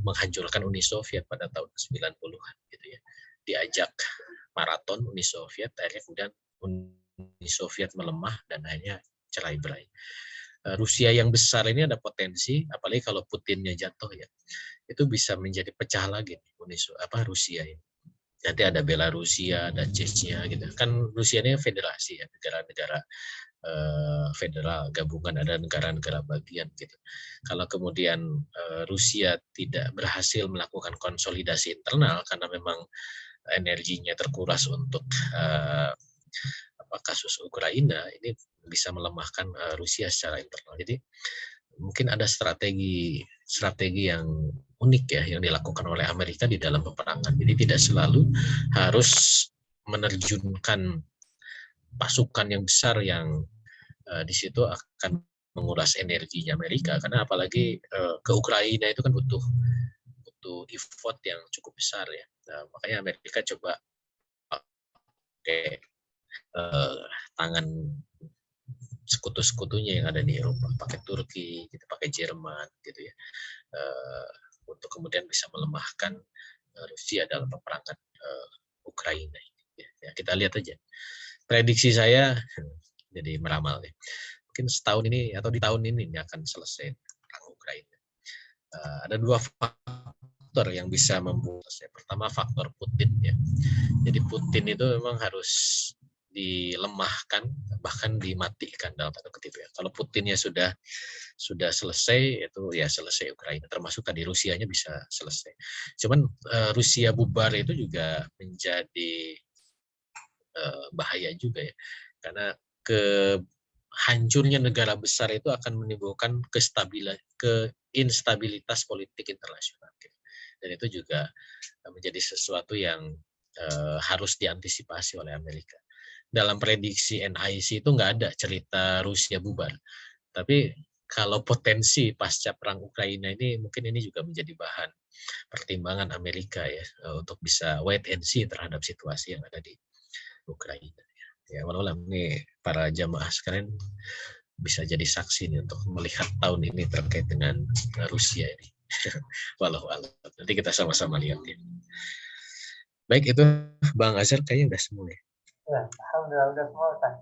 menghancurkan Uni Soviet pada tahun 90-an gitu ya, diajak maraton Uni Soviet, akhirnya kemudian Uni Soviet melemah dan akhirnya cerai-berai. Rusia yang besar ini ada potensi, apalagi kalau Putinnya jatuh ya, itu bisa menjadi pecah lagi Rusia ini. Nanti ada Belarusia, ada Chechnya gitu. Kan Rusia ini federasi ya, negara-negara federal gabungan, ada negara-negara bagian gitu. Kalau kemudian Rusia tidak berhasil melakukan konsolidasi internal karena memang energinya terkuras untuk kasus Ukraina, ini bisa melemahkan Rusia secara internal. Jadi mungkin ada strategi yang unik ya yang dilakukan oleh Amerika di dalam peperangan. Jadi tidak selalu harus menerjunkan pasukan yang besar yang di situ akan menguras energinya Amerika, karena apalagi ke Ukraina itu kan butuh effort yang cukup besar ya. Nah, makanya Amerika coba pakai tangan sekutu-sekutunya yang ada di Eropa, pakai Turki, gitu, pakai Jerman, gitu ya, untuk kemudian bisa melemahkan Rusia dalam peperangan Ukraina. Ya, kita lihat aja. Prediksi saya jadi meramal ya. Mungkin setahun ini atau di tahun ini akan selesai perang Ukraina. Ada dua faktor yang bisa membuat selesai. Pertama faktor Putin ya. Jadi Putin itu memang harus dilemahkan, bahkan dimatikan dalam tanda kutip ya. Kalau Putinnya sudah selesai, itu ya selesai Ukraina. Termasuk tadi Rusianya bisa selesai. Cuman Rusia bubar itu juga menjadi bahaya juga ya, karena hancurnya negara besar itu akan menimbulkan keinstabilitas politik internasional, dan itu juga menjadi sesuatu yang harus diantisipasi oleh Amerika. Dalam prediksi NIC itu nggak ada cerita Rusia bubar, tapi kalau potensi pasca perang Ukraina ini mungkin ini juga menjadi bahan pertimbangan Amerika ya, untuk bisa wait and see terhadap situasi yang ada di Ukraina. Ya, walau ini para jamaah sekalian bisa jadi saksi nih untuk melihat tahun ini terkait dengan Rusia ini. Walau nanti kita sama-sama lihat ya. Baik, itu Bang Azhar kayaknya udah semua ya. Ya, alhamdulillah udah semua kan.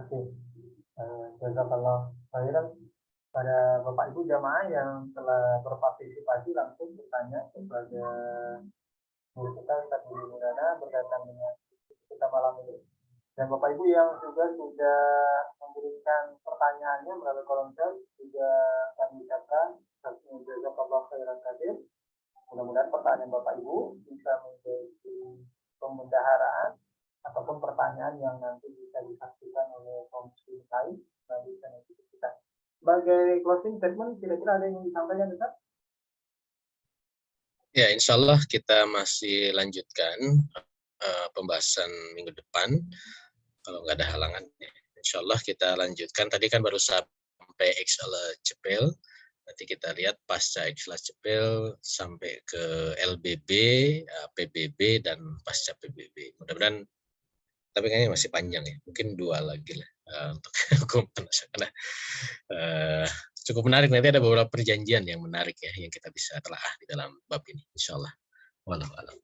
Oke. Jazakallah khairan pada Bapak Ibu jamaah yang telah berpartisipasi langsung bertanya kepada guru kita Ustaz Budi Mudana berkaitan dengan kita malam ini, dan Bapak Ibu yang juga sudah memberikan pertanyaannya melalui kolom chat juga kami ucapkan jazakallahu khairan katsir. Mudah-mudahan pertanyaan Bapak Ibu bisa menjadi pembendaharaan ataupun pertanyaan yang nanti bisa disaksikan oleh kaum muslimin lain melalui channel kita. Sebagai closing statement, kira-kira ada yang disampaikan Ustaz? Ya, insya Allah kita masih lanjutkan pembahasan minggu depan kalau nggak ada halangan. Insya Allah kita lanjutkan. Tadi kan baru sampai XL Cepel. Nanti kita lihat pasca XL Cepel sampai ke LBB, PBB dan pasca PBB. Mudah-mudahan, tapi kayaknya masih panjang ya. Mungkin 2 lagi lah untuk hukum karena cukup menarik. Nanti ada beberapa perjanjian yang menarik ya yang kita bisa telah di dalam bab ini, insya Allah. Walau alam.